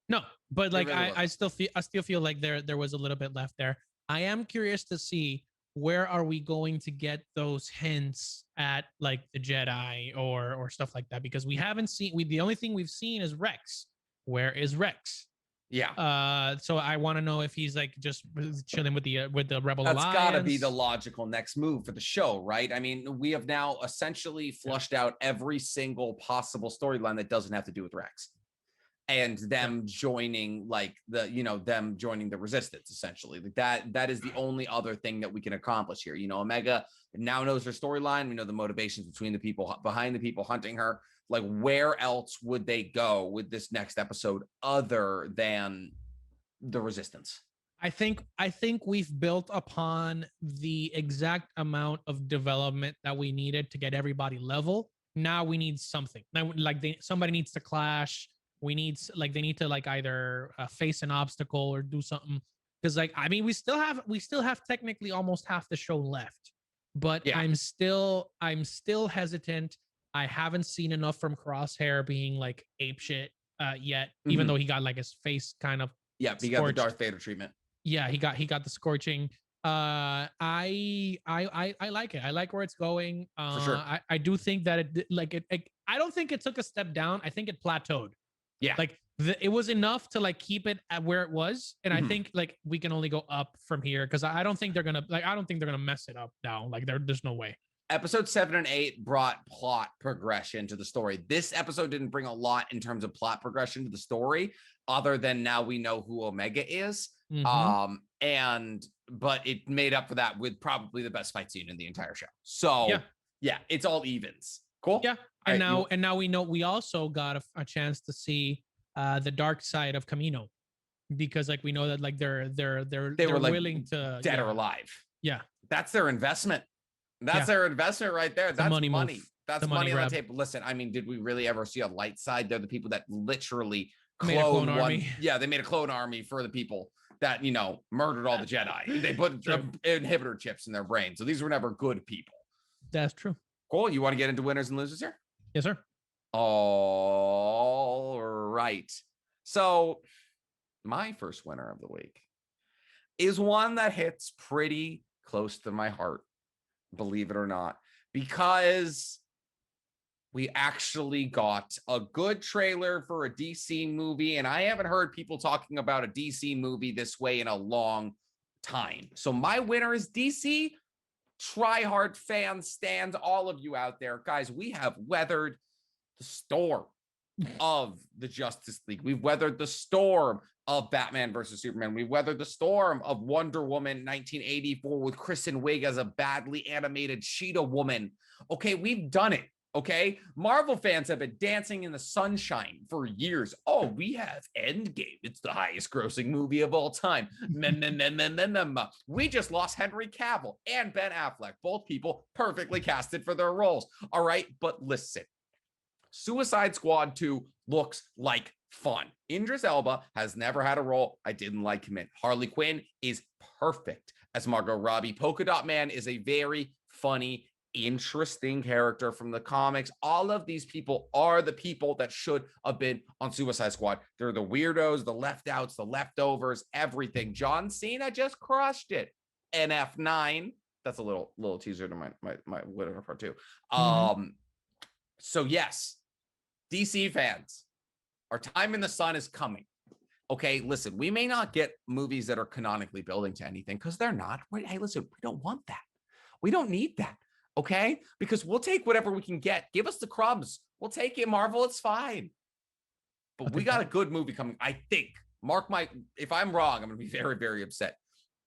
No, but like really I still feel like there was a little bit left there. I am curious to see where are we going to get those hints at like the Jedi or stuff like that, because we haven't seen. The only thing we've seen is Rex. Where is Rex? Yeah. So I want to know if he's like just chilling with the Rebel Alliance. That's got to be the logical next move for the show, right? I mean, we have now essentially flushed out every single possible storyline that doesn't have to do with Rex, and them joining like them joining the Resistance. Essentially, like that is the only other thing that we can accomplish here. You know, Omega now knows her storyline. We know the motivations between the people behind the people hunting her. Like, where else would they go with this next episode other than the Resistance? I think we've built upon the exact amount of development that we needed to get everybody level. Now we need something. Now, like somebody needs to clash. They need to like either face an obstacle or do something. Because like, I mean, we still have technically almost half the show left, but yeah. I'm still hesitant. I haven't seen enough from Crosshair being like apeshit yet, even though he got like his face kind of he got the Darth Vader treatment. Yeah, he got the scorching. I like it. I like where it's going. For sure. I do think that I don't think it took a step down. I think it plateaued. Yeah, like it was enough to like keep it at where it was, and I think like we can only go up from here, because I don't think they're gonna mess it up now. Like there's no way. Episode 7 and 8 brought plot progression to the story. This episode didn't bring a lot in terms of plot progression to the story, other than now we know who Omega is. But it made up for that with probably the best fight scene in the entire show. So yeah, it's all evens. Cool. Yeah. And now we know we also got a chance to see the dark side of Kamino, because like we know that like they're were like willing to dead or alive. Yeah. That's their investment. That's their investment right there. That's money. That's money on the table. Listen, I mean, did we really ever see a light side? They're the people that literally clone one. Army. Yeah, they made a clone army for the people that, you know, murdered all the Jedi. They put inhibitor chips in their brain. So these were never good people. That's true. Cool. You want to get into winners and losers here? Yes, sir. All right. So my first winner of the week is one that hits pretty close to my heart, believe it or not, because we actually got a good trailer for a DC movie, and I haven't heard people talking about a DC movie this way in a long time. So my winner is DC. Try hard fans, stands, all of you out there. Guys, we have weathered the storm of the Justice League. We've weathered the storm of Batman versus Superman. We've weathered the storm of Wonder Woman 1984 with Kristen Wiig as a badly animated cheetah woman. Okay, we've done it. Okay, Marvel fans have been dancing in the sunshine for years. Oh, we have Endgame. It's the highest grossing movie of all time. We just lost Henry Cavill and Ben Affleck, both people perfectly casted for their roles. All right, but listen, Suicide Squad 2 looks like fun. Idris Elba has never had a role I didn't like him in. Harley Quinn is perfect as Margot Robbie. Polka Dot Man is a very funny, interesting character from the comics. All of these people are the people that should have been on Suicide Squad. They're the weirdos, the left outs, the leftovers, everything. John Cena just crushed it. NF9. That's a little teaser to my winner part two. So yes, DC fans, our time in the sun is coming. Okay, listen, we may not get movies that are canonically building to anything because they're not. Hey, listen, we don't want that. We don't need that. Okay, because we'll take whatever we can get. Give us the crumbs. We'll take it, Marvel. It's fine. But we got a good movie coming. I think. If I'm wrong, I'm going to be very, very upset.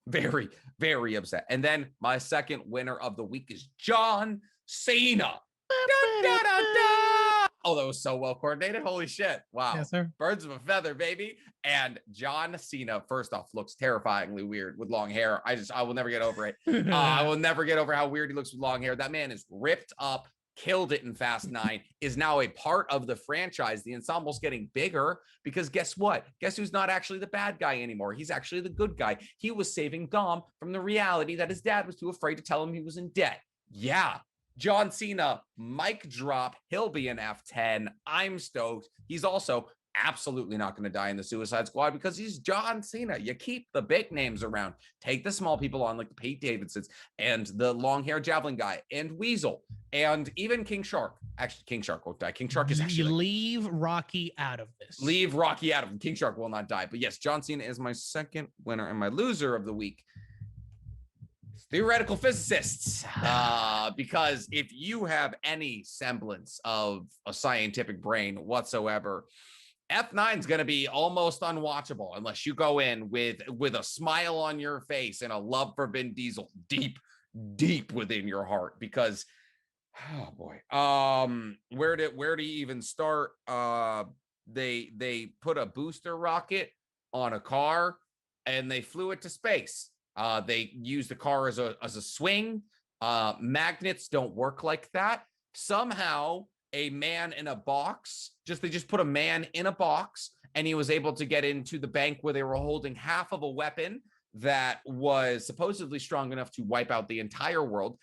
Very, very upset. And then my second winner of the week is John Cena. Da, da, da, da. Oh, that was so well coordinated. Holy shit. Wow. Yes, sir. Birds of a feather, baby. And John Cena, first off, looks terrifyingly weird with long hair. I will never get over it. I will never get over how weird he looks with long hair. That man is ripped up, killed it in Fast 9, is now a part of the franchise. The ensemble's getting bigger because guess what? Guess who's not actually the bad guy anymore? He's actually the good guy. He was saving Dom from the reality that his dad was too afraid to tell him he was in debt. Yeah. John Cena, mic drop. He'll be an F10. I'm stoked. He's also absolutely not going to die in the Suicide Squad because he's John Cena. You keep the big names around. Take the small people on like the Pete Davidsons and the long hair javelin guy and Weasel and even King Shark. Actually, King Shark won't die. King Shark is actually... Leave Rocky out of this. Leave Rocky out of it. King Shark will not die. But yes, John Cena is my second winner and my loser of the week. Theoretical physicists, because if you have any semblance of a scientific brain whatsoever, F9 is going to be almost unwatchable unless you go in with a smile on your face and a love for Vin Diesel deep within your heart. Because, oh boy, where do you even start? They put a booster rocket on a car and they flew it to space. They use the car as a swing. Magnets don't work like that. Somehow, a man in a box, they just put a man in a box, and he was able to get into the bank where they were holding half of a weapon that was supposedly strong enough to wipe out the entire world.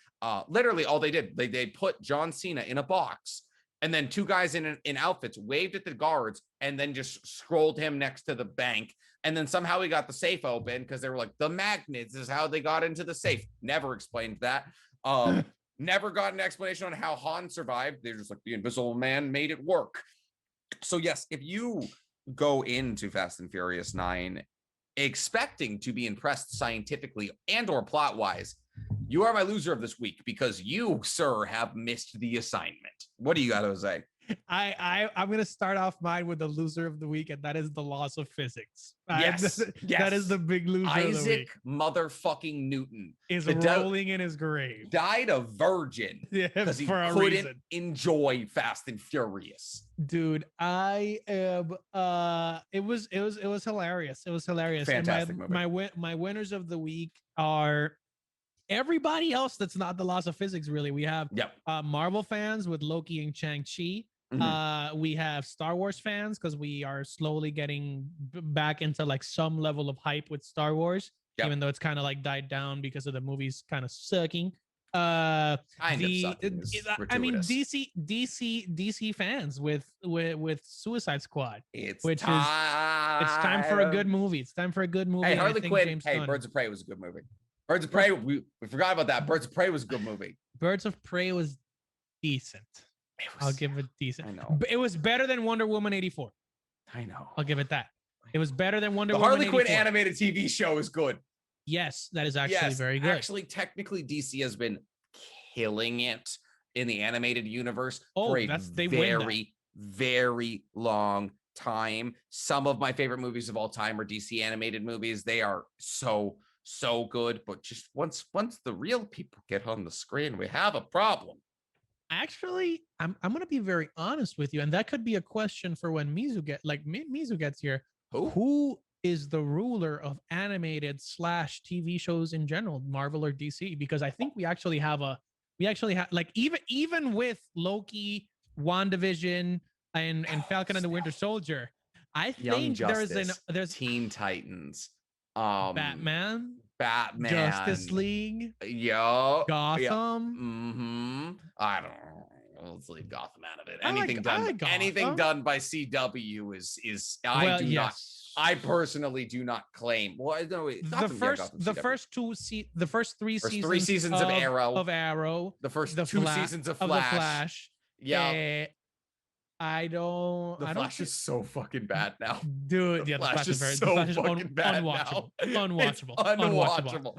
Literally, all they did, they put John Cena in a box, and then two guys in outfits waved at the guards, and then just scrolled him next to the bank. And then somehow he got the safe open because they were like, the magnets is how they got into the safe. Never explained that. Never got an explanation on how Han survived. They're just like, the Invisible Man made it work. So yes, if you go into Fast and Furious 9 expecting to be impressed scientifically and or plot-wise, you are my loser of this week because you, sir, have missed the assignment. What do you got to say? I'm going to start off mine with the loser of the week, and that is the laws of physics. Yes. That is the big loser of the week. Isaac motherfucking Newton is rolling in his grave. Died a virgin because he couldn't enjoy Fast and Furious. Dude, I am. It was hilarious. It was hilarious. Fantastic and movie. My winners of the week are everybody else that's not the laws of physics, really. We have Yep. Marvel fans with Loki and Shang-Chi. We have Star Wars fans because we are slowly getting back into like some level of hype with Star Wars, even though it's kind of like died down because of the movies kind of sucking. Kind of sucking I mean, DC fans with Suicide Squad. It's time for a good movie. It's time for a good movie. Hey, Harley Quinn. Hey, Birds of Prey was a good movie. Birds of Prey. We forgot about that. Birds of Prey was a good movie. Birds of Prey was decent. I'll give it decent. I know. It was better than Wonder Woman 84. I know. I'll give it that. It was better than Wonder Woman. The Harley 84. Quinn animated TV show is good. Yes, that is actually very good. Actually, technically, DC has been killing it in the animated universe for a very long time. Some of my favorite movies of all time are DC animated movies. They are so good, but just once the real people get on the screen, we have a problem. Actually, I'm gonna be very honest with you, and that could be a question for when Mizu gets here. Who is the ruler of animated / TV shows in general, Marvel or DC? Because I think we actually have like even with Loki, WandaVision, and Falcon and the Winter Soldier, I think there's Teen Titans, Batman, Justice League, Gotham. I don't know. Let's leave Gotham out of it. Anything done by CW is I personally do not claim. Well, no, the first three seasons of Arrow, the first two seasons of Flash. Yeah. I don't. The Flash is so fucking bad now, dude. Yeah, the Flash is unwatchable. Unwatchable.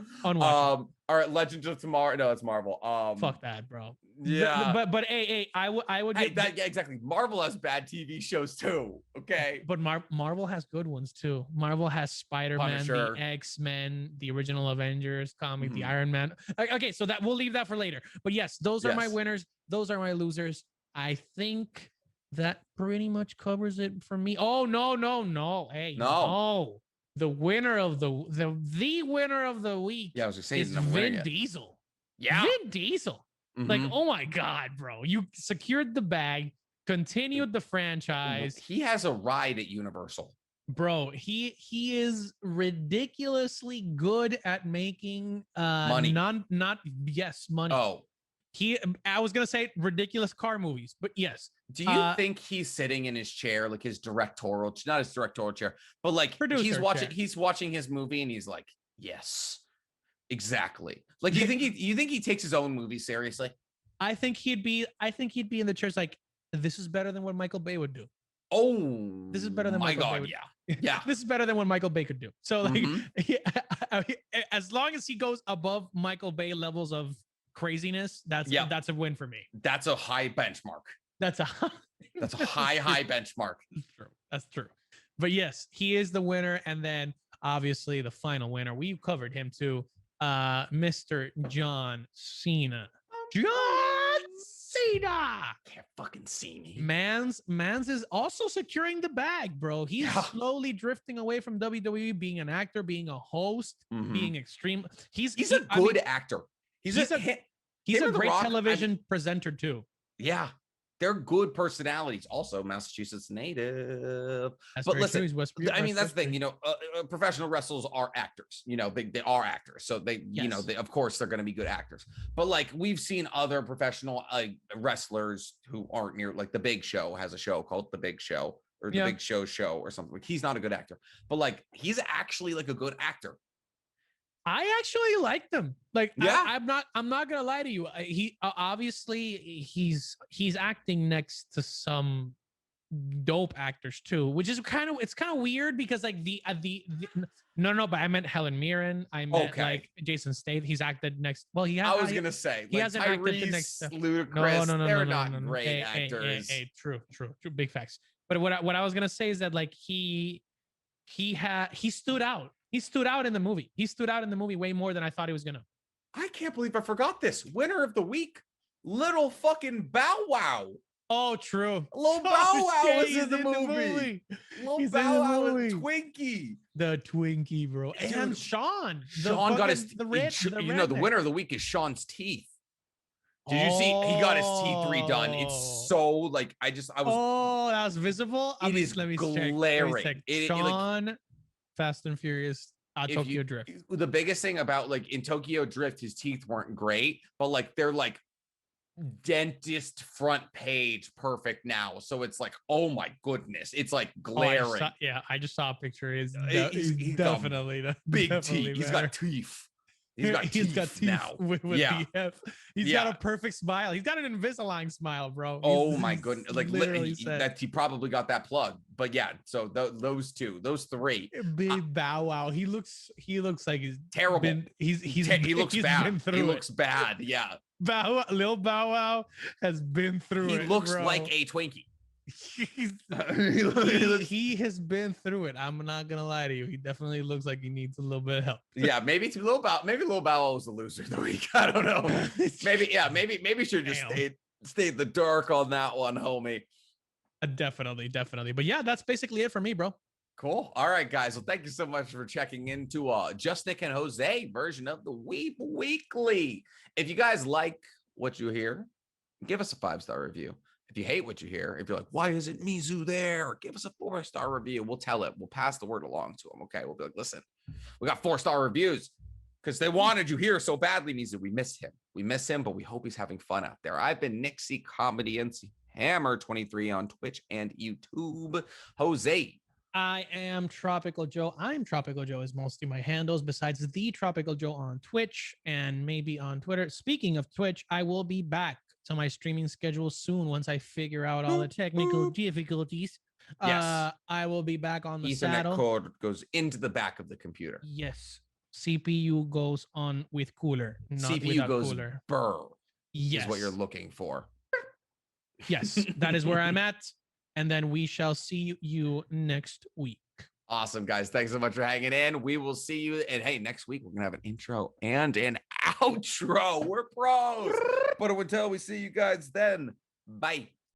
All right, Legends of Tomorrow. No, it's Marvel. Fuck that, bro. Yeah, but hey, I would. Yeah, exactly. Marvel has bad TV shows too. Okay, but Marvel has good ones too. Marvel has Spider-Man, the X-Men, the original Avengers comic, the Iron Man. Okay, so that we'll leave that for later. But yes, those are my winners. Those are my losers. I think that pretty much covers it for me. Oh no! Hey, no. The winner of the winner of the week. Yeah, I was just saying is Vin Diesel. Yeah, Vin Diesel. Like, oh my God, bro! You secured the bag, continued the franchise. He has a ride at Universal, bro. He is ridiculously good at making money. Money. Oh. I was gonna say ridiculous car movies, but yes. Do you think he's sitting in his chair, like his directorial, not his directorial chair, but like he's watching his movie and he's like, yes, exactly. Like, you think he takes his own movie seriously? I think he'd be in the chairs like, this is better than what Michael Bay would do. Oh, this is better than Michael Bay would do. Yeah. This is better than what Michael Bay could do. So like, as long as he goes above Michael Bay levels of craziness, that's a win for me. That's a high benchmark. That's a high benchmark. That's true. But yes, he is the winner. And then obviously the final winner, we've covered him too, Mr. John Cena. John Cena can't fucking see me. Mans is also securing the bag, bro. He's slowly drifting away from WWE, being an actor, being a host, being extreme. He's a good actor. He's a great television presenter too. Yeah, they're good personalities. Also, Massachusetts native. But listen, I mean, that's the thing. You know, professional wrestlers are actors. You know, they are actors. So you know, of course, they're going to be good actors. But like, we've seen other professional wrestlers who aren't near. Like, The Big Show has a show called The Big Show, or The Big Show or something. Like, he's not a good actor, but like, he's actually like a good actor. I actually liked him. Like, I'm not gonna lie to you. He obviously he's acting next to some dope actors too, which is kind of weird because like no, but I meant Helen Mirren. I meant like Jason Statham. He's acted next. Well, he has. I was gonna say he hasn't acted next. Ludacris. No, they're not great actors. True. Big facts. But what I was gonna say is that like he stood out. He stood out in the movie. He stood out in the movie way more than I thought he was gonna. I can't believe I forgot this. Winner of the week, little fucking Bow Wow. Oh, true. Lil Bow Wow was in the movie. Lil Bow Wow was Twinkie. The Twinkie, bro. And Sean. Sean got his, the winner of the week is Sean's teeth. Did you see? He got his T3 redone. It's so like I was. Oh, that was visible. It is glaring. Sean, Fast and Furious, Tokyo Drift. The biggest thing about like in Tokyo Drift, his teeth weren't great, but like they're like dentist front page perfect now. So it's like, oh my goodness, it's like glaring. I just saw a picture. He's definitely big teeth. He's got teeth. He's got teeth now. He's got a perfect smile. He's got an Invisalign smile, bro. Oh my goodness! Like that, he probably got that plug. But yeah, so those three. Big Bow Wow. He looks like he's terrible. He looks bad. He looks bad. Yeah. Lil Bow Wow has been through it. He looks bro. like a Twinkie. He has been through it. I'm not gonna lie to you. He definitely looks like he needs a little bit of help. Yeah, maybe Lil Bow Wow was the loser of the week. I don't know. Maybe should just stay in the dark on that one, homie. Definitely. But yeah, that's basically it for me, bro. Cool. All right, guys. Well, thank you so much for checking into Just Nick and Jose version of the Weep Weekly. If you guys like what you hear, give us a 5-star review. If you hate what you hear, if you're like, why isn't Mizu there? Give us a 4-star review. We'll tell it. We'll pass the word along to him. Okay. We'll be like, listen, we got 4-star reviews because they wanted you here so badly, Mizu. We miss him. But we hope he's having fun out there. I've been Nixie Comedy NC Hammer 23 on Twitch and YouTube. Jose. I am Tropical Joe. I'm Tropical Joe is mostly my handles besides the Tropical Joe on Twitch and maybe on Twitter. Speaking of Twitch, I will be back to my streaming schedule soon once I figure out all the technical difficulties. Yes. I will be back on the Ethernet saddle. cord goes into the back of the computer. Yes. CPU goes on with cooler, not CPU goes cooler. Burr. Yes. Is what you're looking for. Yes, that is where I'm at. And then we shall see you next week. Awesome, guys. Thanks so much for hanging in. We will see you. And hey, next week, we're going to have an intro and an outro. We're pros. But until we see you guys then, bye.